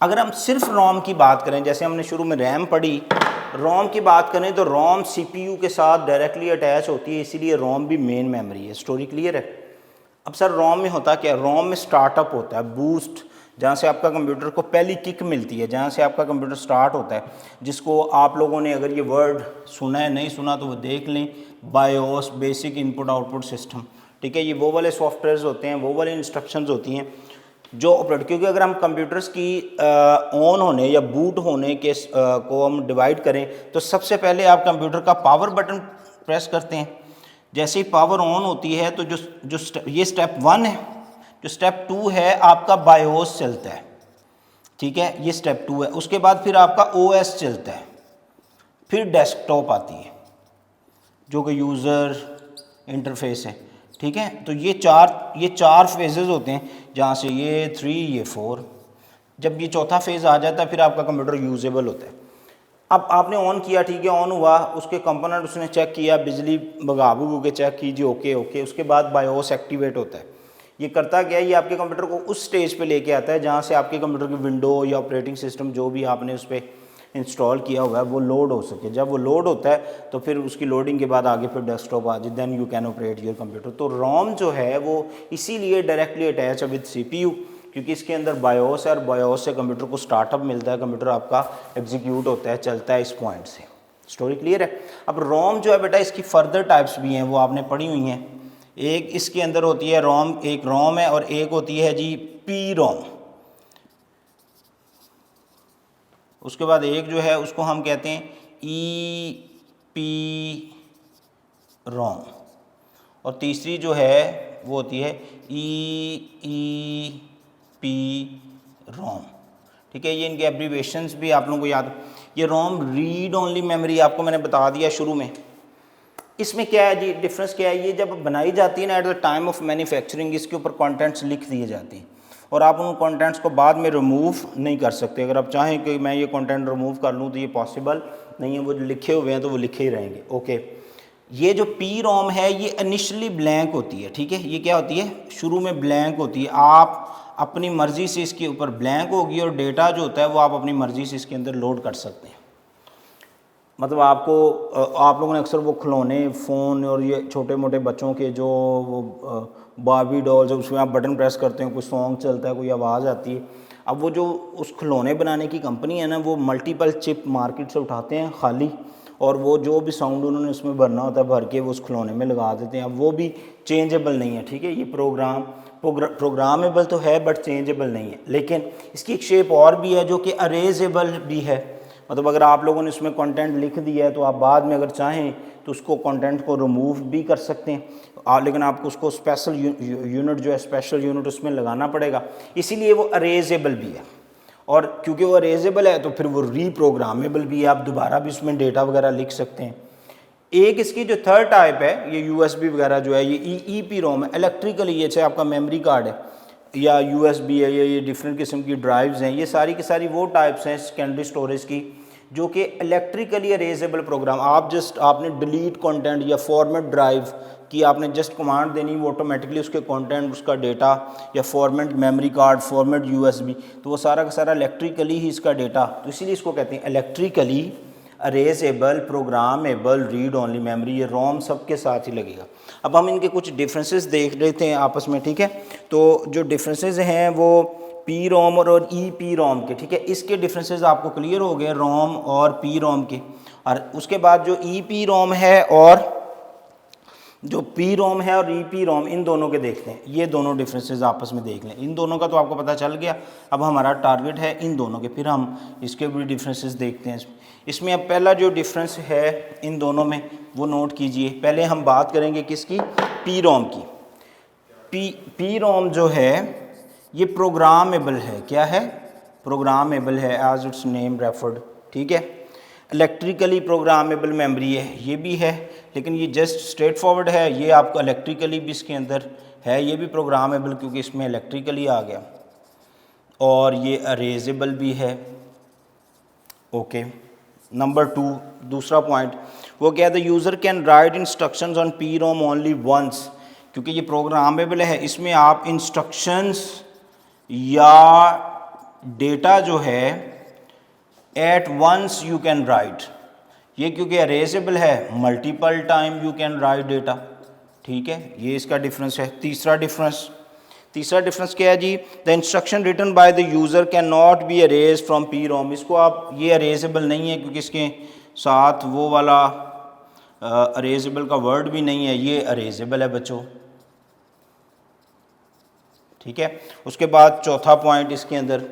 अगर हम सिर्फ रोम की बात करें, जैसे हमने शुरू में रैम पढ़ी, रोम की बात करें तो रोम सीपीयू के साथ डायरेक्टली अटैच होती है, इसीलिए रोम भी मेन मेमोरी है। स्टोरी क्लियर है। अब सर रोम में होता क्या है? रोम में स्टार्टअप होता है, बूस्ट, जहाँ से आपका कंप्यूटर को पहली किक मिलती है, जहाँ से आपका कंप्यूटर स्टार्ट होता है, जिसको आप लोगों ने अगर ये वर्ड सुना है, नहीं सुना तो वो देख लें, BIOS, basic input output system, ठीक है। ये वो वाले सॉफ्टवेयर्स होते हैं, वो वाले इंस्ट्रक्शंस होती हैं जो ऑपरेट, क्योंकि अगर हम कंप्यूटर्स की ऑन होने या बूट होने के को हम डिवाइड करें तो सबसे पहले आप कंप्यूटर का पावर बटन प्रेस करते हैं। जैसे ही पावर ऑन होती है तो ये स्टेप 1 है। जो स्टेप 2 है आपका बायोस चलता है, ठीक है, ये स्टेप 2 है। उसके बाद फिर आपका ओएस चलता है, फिर डेस्कटॉप आती है जो कि यूज़र इंटरफेस है, ठीक है। तो ये चार फेजेस होते हैं, जहाँ से ये 3 ये 4, जब ये चौथा फेज़ आ जाता है फिर आपका कंप्यूटर यूजेबल होता है। अब आपने ऑन किया, ठीक है, ऑन हुआ, उसके कंपोनेंट उसने चेक किया, बिजली भगा भगू के चेक कीजिए, ओके। उसके बाद बायोस एक्टिवेट होता है। ये करता क्या है? ये आपके कंप्यूटर को उस स्टेज पे लेके आता है जहाँ से आपके कंप्यूटर की विंडो या ऑपरेटिंग सिस्टम जो भी आपने उस पर इंस्टॉल किया हुआ है वो लोड हो सके। जब वो लोड होता है तो फिर उसकी लोडिंग के बाद आगे फिर डेस्कटॉप आ जाए, then you can operate your computer. तो रोम जो है वो इसीलिए डायरेक्टली अटैच है विद सीपीयू, क्योंकि इसके अंदर बायोस है और बायोस से कंप्यूटर को स्टार्टअप मिलता है, कंप्यूटर आपका एग्जीक्यूट होता है, चलता है इस पॉइंट से। स्टोरी क्लियर है। अब रोम जो है बेटा इसकी फर्दर टाइप्स भी हैं, वो आपने पढ़ी हुई हैं। एक इसके अंदर होती है रोम, एक रोम है, और एक होती है जी पी रोम। उसके बाद एक जो है उसको हम कहते हैं ई पी रोम, और तीसरी जो है वो होती है ई पी रोम, ठीक है। ये इनके एब्रीवेशंस भी आप लोगों को याद। ये रोम रीड ओनली मेमोरी आपको मैंने बता दिया शुरू में। इसमें क्या है जी डिफरेंस क्या है? ये जब बनाई जाती है ना at the time of manufacturing, इसके ऊपर कंटेंट्स लिख दिए जाते हैं और आप उन कंटेंट्स को बाद में रिमूव नहीं कर सकते। अगर आप चाहें कि मैं ये कंटेंट रिमूव कर लूँ तो ये पॉसिबल नहीं है, वो जो लिखे हुए हैं तो वो लिखे ही रहेंगे। ओके, ये जो पी रोम है ये इनिशियली ब्लैंक होती है, ठीक है। ये क्या होती है? शुरू में ब्लैंक होती है, आप अपनी मर्ज़ी से इसके ऊपर ब्लैंक होगी और डेटा जो होता है वो आप अपनी मर्ज़ी से इसके अंदर लोड कर सकते हैं। मतलब आप लोगों ने अक्सर वो खिलौने, फ़ोन और ये छोटे मोटे बच्चों के जो वो बारबी डॉल, जब उसमें आप बटन प्रेस करते हैं कोई सॉन्ग चलता है, कोई आवाज़ आती है। अब वो जो उस खिलौने बनाने की कंपनी है ना, वो मल्टीपल चिप मार्केट से उठाते हैं खाली, और वो जो भी साउंड उन्होंने उसमें भरना होता है भर के वो उस खिलौने में लगा देते हैं। अब वो भी चेंजेबल नहीं है, ठीक है। ये प्रोग्रामेबल तो है बट चेंजेबल नहीं है। लेकिन इसकी एक शेप और भी है जो कि अरेजेबल भी है। मतलब अगर आप लोगों ने उसमें कंटेंट लिख दिया है तो आप बाद में अगर चाहें तो उसको कंटेंट को रिमूव भी कर सकते हैं, लेकिन आपको उसको स्पेशल यूनिट जो है स्पेशल यूनिट उसमें लगाना पड़ेगा, इसीलिए वो अरेजेबल भी है। और क्योंकि वो अरेजेबल है तो फिर वो रीप्रोग्रामेबल भी है, आप दोबारा भी उसमें डेटा वगैरह लिख सकते हैं। एक इसकी जो थर्ड टाइप है ये यूएसबी वगैरह जो है ये ईपी रोम है, इलेक्ट्रिकली ये चाहे आपका मेमोरी कार्ड है या यूएसबी है या ये डिफरेंट किस्म की ड्राइव्स हैं, ये सारी की सारी वो टाइप्स हैं सेकेंडरी स्टोरेज की जो कि इलेक्ट्रिकली अरेजेबल प्रोग्राम, आप जस्ट आपने डिलीट कंटेंट या फॉर्मेट ड्राइव की आपने जस्ट कमांड देनी, वो ऑटोमेटिकली उसके कंटेंट उसका डेटा या format memory card format USB, तो वो सारा का सारा इलेक्ट्रिकली ही इसका डेटा, तो इसीलिए इसको कहते हैं electrically erasable programmable read only memory, ये रोम सबके साथ ही लगेगा। अब हम इनके कुछ डिफरेंसेस देख लेते हैं आपस में, ठीक है। तो जो डिफरेंसेस हैं वो पी रोम और ई पी रोम के, ठीक है, इसके डिफरेंसेस आपको क्लियर हो गए रोम और पी रोम के। और उसके बाद जो ई पी रोम है और जो पी रोम है और ई पी रोम, इन दोनों के देखते हैं, ये दोनों डिफरेंसेस आपस में देख लें। इन दोनों का तो आपको पता चल गया, अब हमारा टारगेट है इन दोनों के, फिर हम इसके भी डिफरेंसेस देखते हैं। इसमें अब पहला जो डिफरेंस है इन दोनों में वो नोट कीजिए। पहले हम बात करेंगे किसकी, पी रोम की। पी रोम जो है ये प्रोग्रामेबल है, क्या है, प्रोग्रामेबल है एज इट्स नेम रेफर्ड, ठीक है। इलेक्ट्रिकली प्रोग्रामेबल मेमोरी है, ये भी है, लेकिन ये जस्ट स्ट्रेट फॉरवर्ड है, ये आपको इलेक्ट्रिकली भी इसके अंदर है, ये भी प्रोग्रामेबल क्योंकि इसमें इलेक्ट्रिकली आ गया, और ये अरेजेबल भी है। ओके, नंबर 2 दूसरा पॉइंट वो क्या है, the user can write instructions on P ROM only once, क्योंकि ये प्रोग्रामेबल है, इसमें आप इंस्ट्रक्शंस या डेटा जो है at once you can write, ये क्योंकि अरेजेबल है multiple time you can write data, ठीक है, ये इसका डिफरेंस है। तीसरा डिफरेंस क्या है जी, the instruction written by the user can not be erase from P ROM, इसको आप ये अरेजेबल नहीं है क्योंकि इसके साथ वो वाला अरेजेबल का वर्ड भी नहीं है, ये अरेजेबल है बच्चों, ठीक है। उसके बाद चौथा पॉइंट इसके अंदर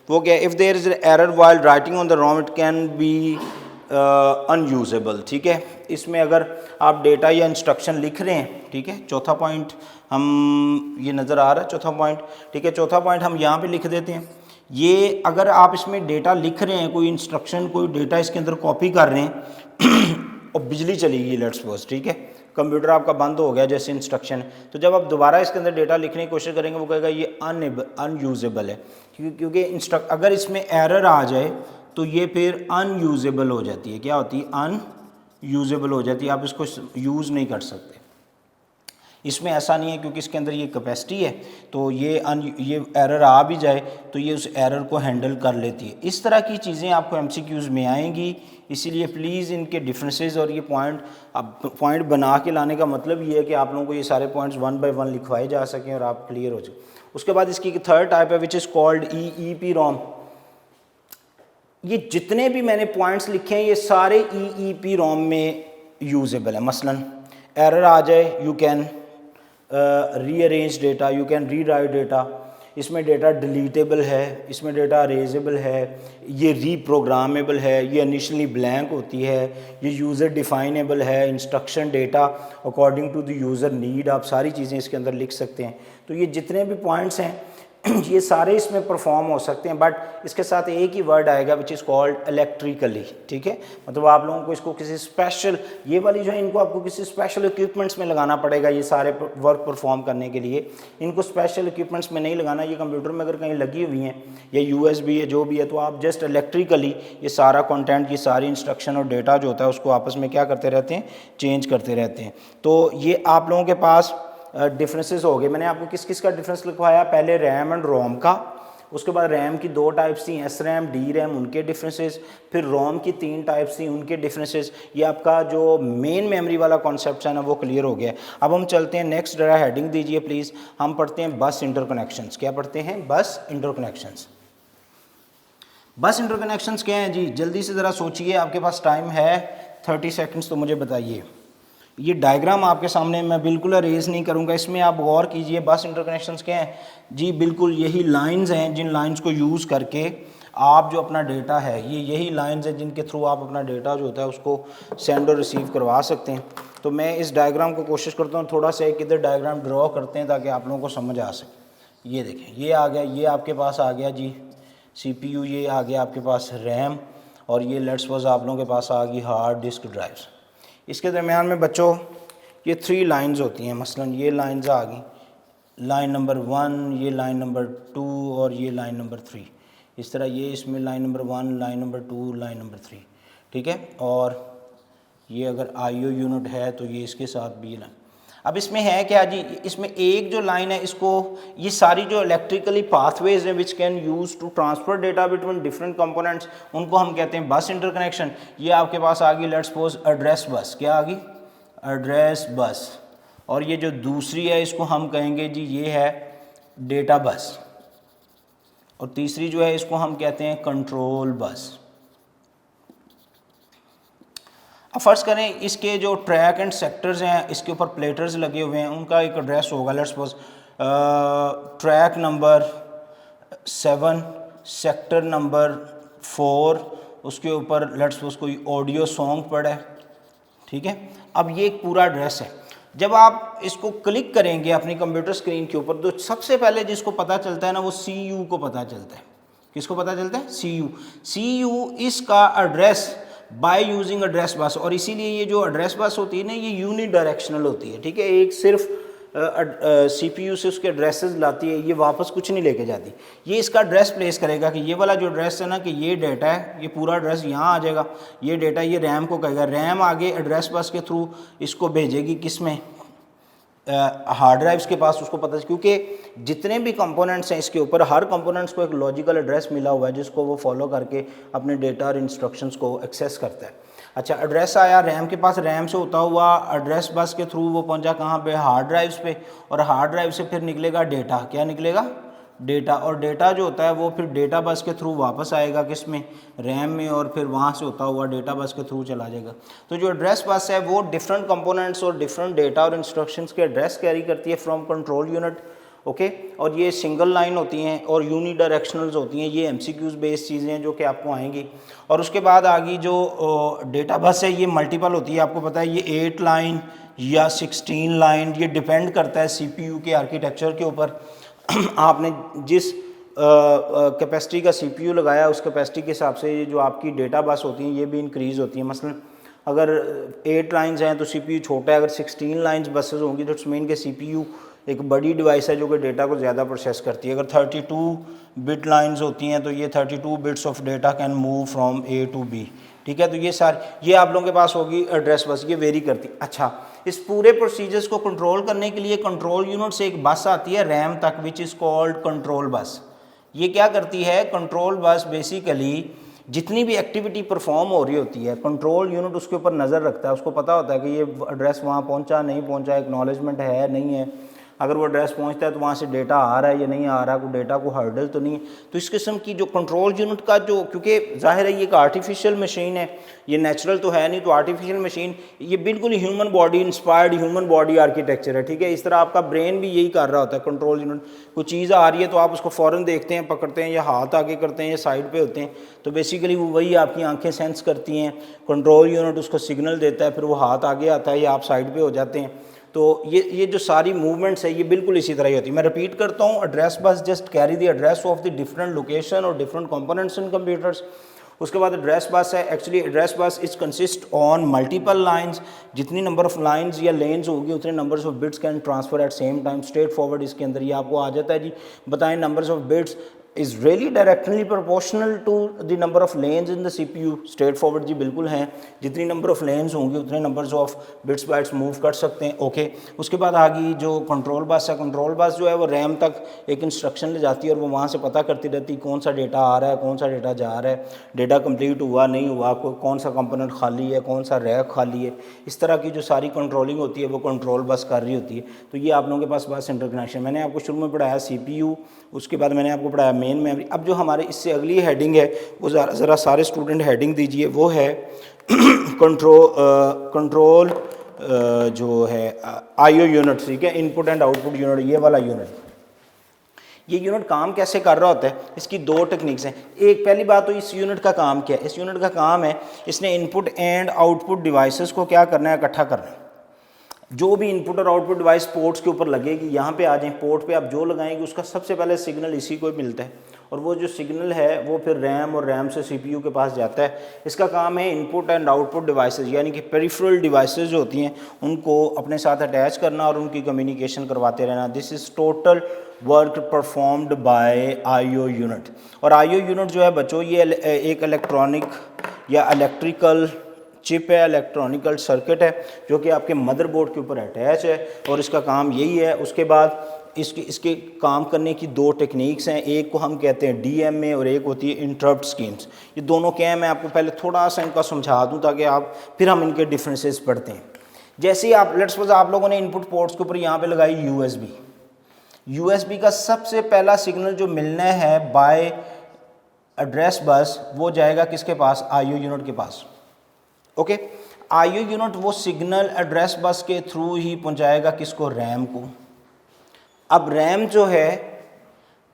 वो क्या, if there is error while writing on the ROM it can be unusable, ठीक है। इसमें अगर आप डेटा या इंस्ट्रक्शन लिख रहे हैं, ठीक है, चौथा पॉइंट हम ये नज़र आ रहा है चौथा पॉइंट, ठीक है, चौथा पॉइंट हम यहाँ पे लिख देते हैं। ये अगर आप इसमें डेटा लिख रहे हैं, कोई इंस्ट्रक्शन कोई डेटा इसके अंदर कॉपी कर रहे हैं और बिजली चली गई लेट्स सपोज, ठीक है, कंप्यूटर आपका बंद हो गया जैसे इंस्ट्रक्शन, तो जब आप दोबारा इसके अंदर डेटा लिखने की कोशिश करेंगे वो कहेगा ये अनयूजेबल है, क्योंकि अगर इसमें एरर आ जाए तो ये फिर अनयूजेबल हो जाती है, क्या होती है, अनयूजेबल हो जाती है, आप इसको यूज़ नहीं कर सकते। इसमें ऐसा नहीं है क्योंकि इसके अंदर ये कैपेसिटी है, तो ये एरर आ भी जाए तो ये उस एरर को हैंडल कर लेती है। इस तरह की चीज़ें आपको एमसीक्यूज़ में आएंगी, इसीलिए प्लीज़ इनके डिफरेंसेस और ये पॉइंट बना के लाने का मतलब ये है कि आप लोगों को ये सारे पॉइंट्स 1 बाय 1 लिखवाए जा सकें और आप क्लियर हो जाए। उसके बाद इसकी थर्ड टाइप है which is called E P ROM. ये जितने भी मैंने पॉइंट्स लिखे हैं ये सारे ई पी रोम में यूजेबल है। मसलन एरर आ जाए, you can rearrange data, you can री राइट डेटा, इसमें डेटा डिलीटेबल है, इसमें डेटा अरेजेबल है, ये रीप्रोग्रामेबल है, ये इनिशियली ब्लैंक होती है, ये यूज़र डिफाइनेबल है, instruction data according to the user need, आप सारी चीज़ें इसके अंदर लिख सकते हैं। तो ये जितने भी पॉइंट्स हैं ये सारे इसमें परफॉर्म हो सकते हैं, बट इसके साथ एक ही वर्ड आएगा विच इज़ कॉल्ड इलेक्ट्रिकली, ठीक है। मतलब आप लोगों को इसको किसी स्पेशल, ये वाली जो है इनको आपको किसी स्पेशल इक्विपमेंट्स में लगाना पड़ेगा, ये सारे वर्क परफॉर्म करने के लिए इनको स्पेशल इक्विपमेंट्स में नहीं लगाना। ये कंप्यूटर में अगर कहीं लगी हुई हैं या यूएसबी है जो भी है, तो आप जस्ट इलेक्ट्रिकली ये सारा कंटेंट, ये सारी इंस्ट्रक्शन और डेटा जो होता है उसको आपस में क्या करते रहते हैं, चेंज करते रहते हैं। तो ये आप लोगों के पास डिफरेंसेस हो गए। मैंने आपको किस किस का डिफरेंस लिखवाया, पहले रैम एंड रोम का, उसके बाद रैम की 2 टाइप्स थी, एस रैम, डी रैम, उनके डिफरेंसेस, फिर रोम की 3 टाइप्स थी, उनके डिफरेंसेस। ये आपका जो मेन मेमोरी वाला कॉन्सेप्ट है ना वो क्लियर हो गया। अब हम चलते हैं नेक्स्ट, जरा हेडिंग दीजिए प्लीज़। हम पढ़ते हैं बस इंटरकनेक्शंस। क्या पढ़ते हैं, बस इंटरकनेक्शंस। बस इंटरकनेक्शंस क्या हैं जी, जल्दी से ज़रा सोचिए, आपके पास टाइम है 30 सेकेंड्स, तो मुझे बताइए। ये डायग्राम आपके सामने मैं बिल्कुल अरेज नहीं करूँगा, इसमें आप गौर कीजिए। बस इंटरकनेक्शंस क्या हैं जी, बिल्कुल यही लाइंस हैं जिन लाइंस को यूज़ करके आप जो अपना डेटा है, ये यही लाइंस हैं जिनके थ्रू आप अपना डेटा जो होता है उसको सेंड और रिसीव करवा सकते हैं। तो मैं इस डायग्राम को कोशिश करता हूँ थोड़ा सा एक इधर डायग्राम ड्रॉ करते हैं ताकि आप लोगों को समझ आ सके। ये देखें, ये आ गया, ये आपके पास आ गया जी CPU, ये आ गया आपके पास रैम, और ये लेट्स सपोज आप लोगों के पास आ गई हार्ड डिस्क ड्राइव्स। इसके दरमियान में बच्चों ये 3 लाइंस होती हैं, मसलन ये लाइंस आ गई, लाइन नंबर 1, ये लाइन नंबर 2 और ये लाइन नंबर 3। इस तरह ये इसमें line number 1, line number 2, line number 3, ठीक है। और ये अगर आईओ यूनिट है तो ये इसके साथ भी लाइन। अब इसमें है क्या जी, इसमें एक जो लाइन है इसको, ये सारी जो इलेक्ट्रिकली पाथवेज हैं which can use to transfer data between different components, उनको हम कहते हैं बस इंटरकनेक्शन। ये आपके पास आ गई लेट्स सपोज एड्रेस बस, क्या आ गई, एड्रेस बस। और ये जो दूसरी है इसको हम कहेंगे जी ये है डेटा बस, और तीसरी जो है इसको हम कहते हैं कंट्रोल बस। अब फ़र्ज़ करें इसके जो ट्रैक एंड सेक्टर्स हैं, इसके ऊपर प्लेटर्स लगे हुए हैं, उनका एक एड्रेस होगा let's suppose track number 7, sector number 4, उसके ऊपर लेट्स सपोज कोई ऑडियो सॉन्ग पड़ा है, ठीक है। अब ये एक पूरा एड्रेस है। जब आप इसको क्लिक करेंगे अपनी कंप्यूटर स्क्रीन के ऊपर, तो सबसे पहले जिसको पता चलता है ना वो CU को पता चलता है। किसको पता चलता है, CU इसका address by using address bus. और इसीलिए ये जो एड्रेस बस होती है ना ये यूनि डायरेक्शनल होती है, ठीक है। एक सिर्फ CPU से उसके एड्रेसेस लाती है, ये वापस कुछ नहीं लेके जाती। ये इसका एड्रेस प्लेस करेगा कि ये वाला जो एड्रेस है ना, कि ये डेटा है, ये पूरा एड्रेस यहाँ आ जाएगा, ये डेटा ये रैम को कहेगा, रैम आगे एड्रेस बस के थ्रू इसको भेजेगी किस में, हार्ड ड्राइव्स के पास। उसको पता है क्योंकि जितने भी कंपोनेंट्स हैं इसके ऊपर, हर कंपोनेंट्स को एक लॉजिकल एड्रेस मिला हुआ है जिसको वो फॉलो करके अपने डेटा और इंस्ट्रक्शंस को एक्सेस करता है। अच्छा, एड्रेस आया रैम के पास, रैम से होता हुआ एड्रेस बस के थ्रू वो पहुंचा कहाँ पे, हार्ड ड्राइव्स पे, और हार्ड ड्राइव से फिर निकलेगा डेटा। क्या निकलेगा, डेटा। और डेटा जो होता है वो फिर डेटा बस के थ्रू वापस आएगा किस में, रैम में, और फिर वहाँ से होता हुआ डेटा बस के थ्रू चला जाएगा। तो जो एड्रेस बस है वो डिफरेंट कंपोनेंट्स और डिफरेंट डेटा और इंस्ट्रक्शंस के एड्रेस कैरी करती है फ्रॉम कंट्रोल यूनिट, ओके। और ये सिंगल लाइन होती हैं और यूनी डायरेक्शनल्स होती हैं। ये MCQs बेस्ड चीज़ें हैं जो कि आपको आएंगी। और उसके बाद आ गई जो डेटा बस है, ये मल्टीपल होती है। आपको पता है ये 8 लाइन या 16 लाइन, ये डिपेंड करता है CPU के आर्किटेक्चर के ऊपर। आपने जिस कैपेसिटी का CPU लगाया उस कैपेसिटी के हिसाब से ये जो आपकी डेटा बस होती हैं ये भी इंक्रीज़ होती हैं। मसलन अगर 8 लाइंस हैं तो CPU छोटा है, अगर 16 लाइंस बसेस होंगी तो इट्स मीन के CPU एक बड़ी डिवाइस है जो कि डेटा को ज़्यादा प्रोसेस करती है। अगर 32 बिट लाइंस होती हैं तो ये 32 bits of data can move from A to B, ठीक है। तो ये सारी, ये आप लोगों के पास होगी एड्रेस बस, ये वेरी करती। अच्छा, इस पूरे प्रोसीजर्स को कंट्रोल करने के लिए कंट्रोल यूनिट से एक बस आती है रैम तक, विच इज़ कॉल्ड कंट्रोल बस। ये क्या करती है, कंट्रोल बस बेसिकली जितनी भी एक्टिविटी परफॉर्म हो रही होती है, कंट्रोल यूनिट उसके ऊपर नज़र रखता है। उसको पता होता है कि ये एड्रेस वहाँ पहुँचा नहीं पहुँचा, एक्नॉलेजमेंट है नहीं है। अगर वो एड्रेस पहुंचता है तो वहाँ से डेटा आ रहा है या नहीं आ रहा, कोई डेटा को हर्डल तो नहीं है। तो इस किस्म की जो कंट्रोल यूनिट का जो, क्योंकि जाहिर है ये एक आर्टिफिशियल मशीन है, ये नेचुरल तो है नहीं, तो आर्टिफिशियल मशीन ये बिल्कुल human body inspired human body architecture है, ठीक है। इस तरह आपका ब्रेन भी यही कर रहा होता है। कंट्रोल यूनिट, कोई चीज़ आ रही है तो आप उसको फ़ौरन देखते हैं, पकड़ते हैं, या हाथ आगे करते हैं या साइड पर होते हैं, तो बेसिकली वो वही आपकी आँखें सेंस करती हैं। कंट्रोल यूनिट उसको सिग्नल देता है, फिर वो हाथ आगे आता है या आप साइड पर हो जाते हैं। तो ये जो सारी मूवमेंट्स है ये बिल्कुल इसी तरह ही होती है। मैं रिपीट करता हूँ, address bus just carry the address of the different location और डिफरेंट कंपोनेंट्स इन कंप्यूटर्स। उसके बाद एड्रेस बस है, actually address bus is consist on multiple lines. जितनी नंबर ऑफ लाइंस या लेन्स होगी उतने numbers of bits can transfer at same time. Straight forward इसके अंदर ये आपको आ जाता है जी। बताएं, numbers of bits is really directly proportional to the number of lanes in the CPU। Straight forward जी बिल्कुल हैं, जितनी नंबर ऑफ लेन्स होंगी उतने numbers of bits bytes move कर सकते हैं, ओके। उसके बाद आ गई जो कंट्रोल बस है। कंट्रोल बस जो है वो रैम तक एक इंस्ट्रक्शन ले जाती है और वो वहाँ से पता करती रहती है कौन सा डेटा आ रहा है, कौन सा डेटा जा रहा है, डेटा कंप्लीट हुआ नहीं हुआ, कौन सा कंपोनेंट खाली है, कौन सा रैक खाली है। इस तरह की जो सारी कंट्रोलिंग होती है वो कंट्रोल बस कर रही होती है। तो ये आप लोगों के पास बस इंटरकनेक्शन। मैंने आपको शुरू में पढ़ाया CPU, उसके बाद मैंने आपको पढ़ाया मेन मेमोरी। अब जो हमारे इससे अगली हेडिंग है वो ज़रा सारे स्टूडेंट हेडिंग दीजिए, वो है कंट्रोल जो है IO यूनिट, ठीक है, इनपुट एंड आउटपुट यूनिट। ये वाला यूनिट, ये यूनिट काम कैसे कर रहा होता है, इसकी 2 टेक्निक्स हैं। एक, पहली बात तो इस यूनिट का काम क्या है। इस यूनिट का काम है इसने इनपुट एंड आउटपुट डिवाइसेस को क्या करना है, इकट्ठा करना है। जो भी इनपुट और आउटपुट डिवाइस पोर्ट्स के ऊपर लगेगी, यहाँ पे आ जाए, पोर्ट पे आप जो लगाएंगे उसका सबसे पहले सिग्नल इसी को मिलता है, और वो जो सिग्नल है वो फिर रैम और रैम से सीपीयू के पास जाता है। इसका काम है इनपुट एंड आउटपुट डिवाइसेस यानी कि पेरिफेरल डिवाइसेस जो होती हैं उनको अपने साथ अटैच करना और उनकी कम्युनिकेशन करवाते रहना। This is total work performed by IO unit. और आईओ यूनिट जो है बच्चों, ये एक इलेक्ट्रॉनिक या इलेक्ट्रिकल चिप है, इलेक्ट्रॉनिकल सर्किट है जो कि आपके मदरबोर्ड के ऊपर अटैच है, और इसका काम यही है। उसके बाद इसके काम करने की दो टेक्निक्स हैं, एक को हम कहते हैं डीएमए और एक होती है इंटरप्ट स्कीम्स। ये दोनों क्या हैं, मैं आपको पहले थोड़ा सा इनका समझा दूं ताकि आप फिर हम इनके डिफरेंसेस पढ़ते हैं। जैसे ही आप लेट्स सपोज आप लोगों ने इनपुट पोर्ट्स के ऊपर यहाँ पे लगाई यूएसबी का सबसे पहला सिग्नल जो मिलना है बाय एड्रेस बस, वो जाएगा किसके पास, आईओ यूनिट के पास। ओके, आईओ यूनिट वो सिग्नल एड्रेस बस के थ्रू ही पहुंचाएगा किसको, रैम को। अब रैम जो है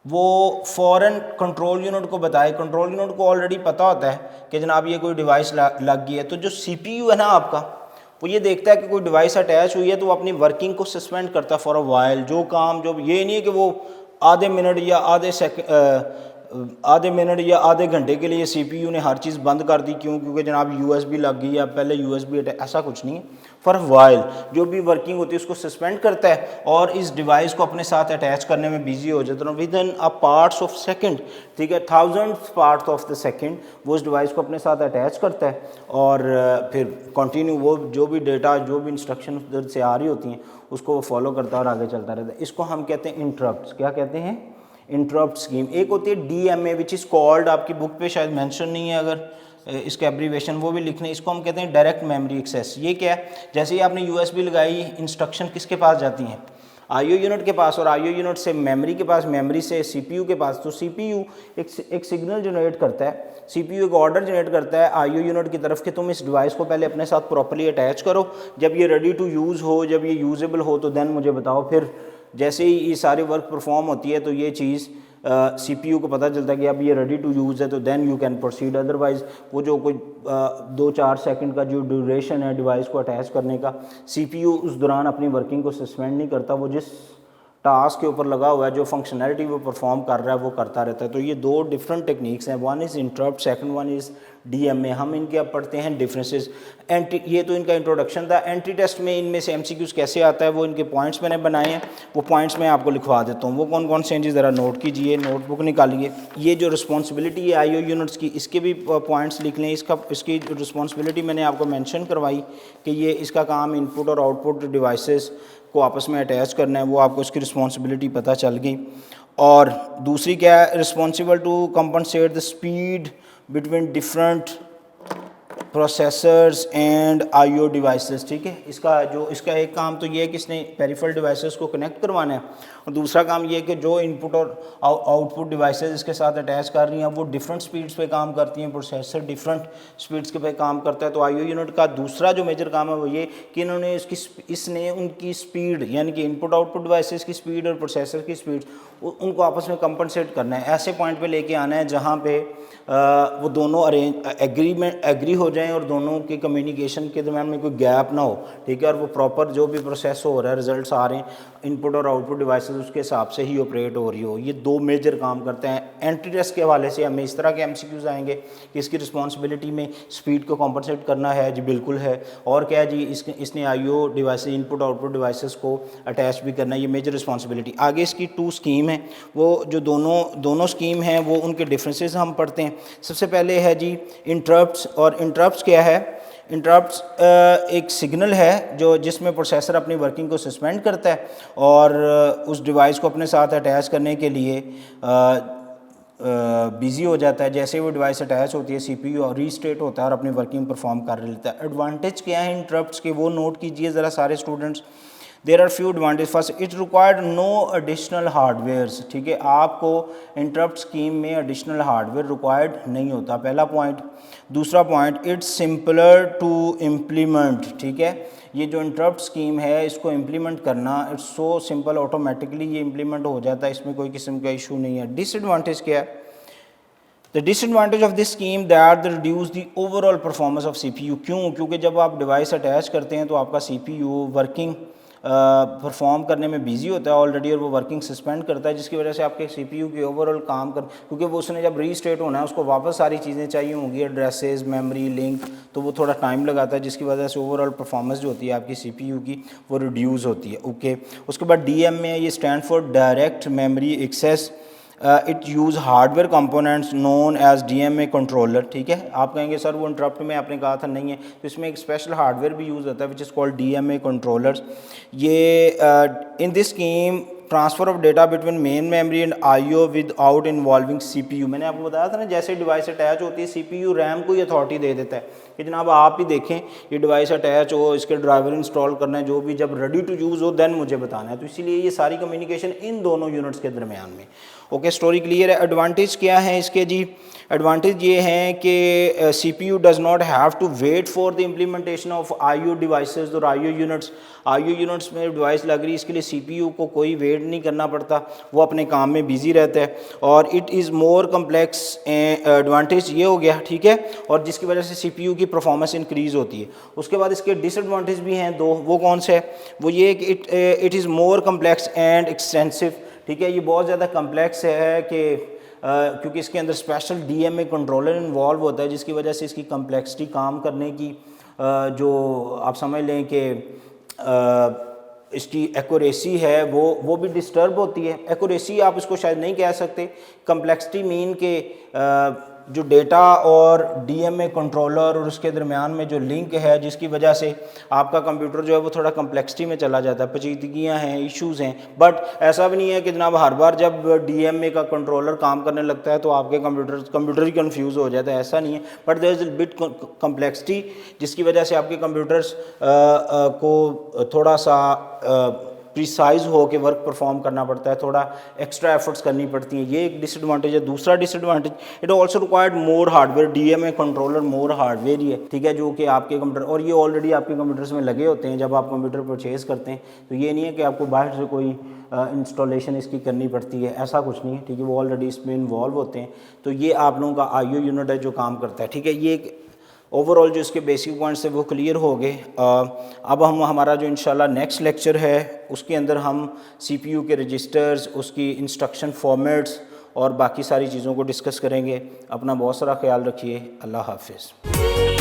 वो फ़ौरन कंट्रोल यूनिट को बताए, कंट्रोल यूनिट को ऑलरेडी पता होता है कि जनाब ये कोई डिवाइस लग गई है, तो जो सीपीयू है ना आपका, वो ये देखता है कि कोई डिवाइस अटैच हुई है तो वो अपनी वर्किंग को सस्पेंड करता है फॉर अ वाइल। जो काम जो ये नहीं है कि वो आधे मिनट या आधे घंटे के लिए सीपीयू ने हर चीज़ बंद कर दी, क्यों, क्योंकि जनाब यूएसबी लग गई या पहले यूएसबी, ऐसा कुछ नहीं है। फॉर वाइल जो भी वर्किंग होती है उसको सस्पेंड करता है और इस डिवाइस को अपने साथ अटैच करने में बिजी हो जाता है with in a parts of second, ठीक है, thousands parts of the second वो उस डिवाइस को अपने साथ अटैच करता है और फिर कंटिन्यू वो जो भी डेटा, जो भी इंस्ट्रक्शन उधर से आ रही होती हैं उसको वो फॉलो करता है और आगे चलता रहता है। इसको हम कहते हैं इंटरप्ट। क्या कहते हैं, इंटरप्ट स्कीम। एक होती है डीएमए विच इज़ कॉल्ड, आपकी बुक पे शायद मेंशन नहीं है, अगर इसका एब्रीवेशन वो भी लिखने, इसको हम कहते हैं डायरेक्ट मेमोरी एक्सेस। ये क्या है, जैसे ही आपने यूएसबी लगाई, इंस्ट्रक्शन किसके पास जाती हैं, आईओ यूनिट के पास, और आईओ यूनिट से मेमोरी के पास, मेमोरी से सीपीयू के पास। तो सीपीयू एक सिग्नल जनरेट करता है, सीपीयू एक ऑर्डर जनरेट करता है आईओ यूनिट की तरफ कि तुम इस डिवाइस को पहले अपने साथ प्रॉपर्ली अटैच करो, जब ये रेडी टू यूज़ हो, जब ये यूजेबल हो तो देन मुझे बताओ। फिर जैसे ही ये सारी वर्क परफॉर्म होती है तो ये चीज़ सीपीयू को पता चलता है कि अब ये रेडी टू यूज़ है तो then you can proceed. Otherwise वो जो कोई 2-4 सेकंड का जो ड्यूरेशन है डिवाइस को अटैच करने का, सीपीयू उस दौरान अपनी वर्किंग को सस्पेंड नहीं करता, वो जिस टास्क के ऊपर लगा हुआ है, जो फंक्शनैलिटी वो परफॉर्म कर रहा है वो करता रहता है। तो ये दो डिफरेंट टेक्निक्स हैं, one is interrupt, second one is DMA. हम इनके अब पढ़ते हैं डिफरेंसेस। ये तो इनका इंट्रोडक्शन था। एंटी टेस्ट में इनमें से एमसीक्यूज़ कैसे आता है वो इनके पॉइंट्स मैंने बनाए हैं, वो पॉइंट्स मैं आपको लिखवा देता हूँ। वो कौन कौन से हैं जी, ज़रा नोट कीजिए, नोटबुक निकालिए। ये जो रिस्पॉन्सिबिलिटी है आईओ यूनिट्स की, इसके भी पॉइंट्स लिख लें। इसकी रिस्पॉन्सिबिलिटी मैंने आपको मैंशन करवाई कि ये इसका काम इनपुट और आउटपुट डिवाइसेस को आपस में अटैच करना है, वो आपको इसकी रिस्पॉन्सिबिलिटी पता चल गई। और दूसरी क्या है, responsible to compensate the speed between different processors and IO devices, ठीक है। इसका एक काम तो ये है कि इसने पेरिफेरल डिवाइसेस को कनेक्ट करवाना है, और दूसरा काम ये है कि जो इनपुट और आउटपुट डिवाइसेस इसके साथ अटैच कर रही हैं वो डिफरेंट स्पीड्स पे काम करती हैं, प्रोसेसर डिफरेंट स्पीड्स के पे काम करता है। तो आईओ यूनिट का दूसरा जो मेजर काम है वो ये कि इसने उनकी स्पीड यानी कि इनपुट आउटपुट डिवाइसेस की स्पीड और प्रोसेसर की स्पीड उनको आपस में कंपनसेट करना है, ऐसे पॉइंट पे लेके आना है जहाँ पे वो दोनों एग्री हो जाएं और दोनों के कम्युनिकेशन के दरम्यान में कोई गैप ना हो, ठीक है, और वो प्रॉपर जो भी प्रोसेस हो रहा है, रिजल्ट्स आ रहे हैं इनपुट और आउटपुट डिवाइसेस उसके हिसाब से ही ऑपरेट हो रही हो। ये दो मेजर काम करते हैं। एंटी टेस्ट के हवाले से हमें इस तरह के एमसीक्यूज आएंगे कि इसकी रिस्पॉन्सिबिलिटी में स्पीड को कॉम्पनसेट करना है जी, बिल्कुल है, और क्या है जी, इसने IO device input output devices को अटैच भी करना है, ये मेजर रिस्पॉन्सिबिलिटी। आगे इसकी 2 स्कीम है, वो जो दोनों स्कीम हैं वो उनके डिफरेंसेस हम पढ़ते हैं। सबसे पहले है जी इंटरप्ट्स। और इंटरप्ट्स क्या है, इंटरप्ट्स एक सिग्नल है जो जिसमें प्रोसेसर अपनी वर्किंग को सस्पेंड करता है और उस डिवाइस को अपने साथ अटैच करने के लिए बिज़ी हो जाता है। जैसे वो डिवाइस अटैच होती है सीपीयू और रीस्टेट होता है और अपनी वर्किंग परफॉर्म कर लेता है। एडवांटेज क्या है इंटरप्ट्स के, वो नोट कीजिए ज़रा सारे students. There are few advantage. First, it required no additional hardwares, ठीक है, आपको इंटरप्ट स्कीम में एडिशनल हार्डवेयर रिक्वायर्ड नहीं होता, पहला पॉइंट। दूसरा point, it's simpler to implement, ठीक है, ये जो इंटरप्ट स्कीम है इसको इम्प्लीमेंट करना इट्स सो सिंपल, ऑटोमेटिकली ये इम्प्लीमेंट हो जाता है, इसमें कोई किस्म का इशू नहीं है। डिसएडवांटेज क्या है, the disadvantage of this scheme that the reduce the overall performance of CPU। क्यों? क्योंकि जब आप डिवाइस अटैच करते हैं तो आपका CPU वर्किंग परफॉर्म करने में बिजी होता है ऑलरेडी, और वो वर्किंग सस्पेंड करता है, जिसकी वजह से आपके CPU के ओवरऑल काम कर, क्योंकि वो उसने जब रीस्टेट होना है उसको वापस सारी चीज़ें चाहिए होंगी, एड्रेसेस, मेमोरी, लिंक, तो वो थोड़ा टाइम लगाता है, जिसकी वजह से ओवरऑल परफॉर्मेंस जो होती है आपकी CPU की वो रिड्यूस होती है। ओके, उसके बाद DM में ये stand for direct memory access, it use hardware components known as DMA controller. ठीक है, आप कहेंगे सर वो इंटरप्ट में आपने कहा था नहीं है, तो इसमें एक स्पेशल हार्डवेयर भी यूज़ होता है which is called DMA controllers. ये in this scheme transfer of data between main memory and IO without involving CPU। मैंने आपको बताया था ना, जैसे डिवाइस अटैच होती है CPU रैम को ही अथॉरिटी दे देता है कि जनाब आप ही देखें ये डिवाइस अटैच हो, इसके ड्राइवर इंस्टॉल करना है, जो भी जब रेडी टू यूज़ हो देन मुझे बताना है। तो इसीलिए ये सारी कम्युनिकेशन इन दोनों यूनिट्स के दरमियान में। ओके, स्टोरी क्लियर है। एडवांटेज क्या है इसके जी? एडवांटेज ये हैं कि CPU does not have to wait for the implementation of IO devices और IO यूनिट्स में डिवाइस लग रही है, इसके लिए CPU को कोई वेट नहीं करना पड़ता, वो अपने काम में बिजी रहता है, और it is more complex. Advantage ये हो गया, ठीक है, और जिसकी वजह से CPU की परफॉर्मेंस इंक्रीज़ होती है। उसके बाद इसके डिसएडवांटेज भी हैं दो, वो कौन से है? वो ये कि it is more complex and extensive. ठीक है, ये बहुत ज़्यादा कम्प्लेक्स है कि क्योंकि इसके अंदर स्पेशल DMA कंट्रोलर इन्वॉल्व होता है, जिसकी वजह से इसकी कम्प्लेक्सिटी काम करने की जो आप समझ लें कि इसकी एक्यूरेसी है वो भी डिस्टर्ब होती है। एक्यूरेसी आप इसको शायद नहीं कह सकते, कम्प्लेक्सिटी मीन के जो डेटा और DMA कंट्रोलर और उसके दरमियान में जो लिंक है, जिसकी वजह से आपका कंप्यूटर जो है वो थोड़ा कम्प्लेक्सिटी में चला जाता है, पेचीदगियाँ हैं, इश्यूज़ हैं। बट ऐसा भी नहीं है कि जनाब हर बार जब DMA का कंट्रोलर काम करने लगता है तो आपके कंप्यूटर ही कन्फ्यूज़ हो जाता है, ऐसा नहीं है। But there is bit complexity, जिसकी वजह से आपके कंप्यूटर्स को थोड़ा सा प्रिसाइज हो के वर्क परफॉर्म करना पड़ता है, थोड़ा एक्स्ट्रा एफर्ट्स करनी पड़ती हैं। ये एक डिसएडवांटेज है। दूसरा disadvantage, it also required more hardware. DMA controller more hardware ही है, ठीक है, जो कि आपके कंप्यूटर, और ये ऑलरेडी आपके कंप्यूटर्स में लगे होते हैं जब आप कंप्यूटर परचेज़ करते हैं। तो ये नहीं है कि आपको बाहर से कोई इंस्टॉलेशन इसकी करनी पड़ती है, ऐसा कुछ नहीं है, ठीक है, वो ऑलरेडी इसमें इन्वॉल्व होते हैं। तो ये आप लोगों का IO यूनिट है जो काम करता है, ठीक है। ये एक ओवरऑल जो इसके बेसिक पॉइंट्स है वो क्लियर हो गए। अब हम हमारा जो इंशाल्लाह नेक्स्ट लेक्चर है उसके अंदर हम CPU के रजिस्टर्स, उसकी इंस्ट्रक्शन फॉर्मेट्स और बाकी सारी चीज़ों को डिस्कस करेंगे। अपना बहुत सारा ख्याल रखिए। अल्लाह हाफिज़।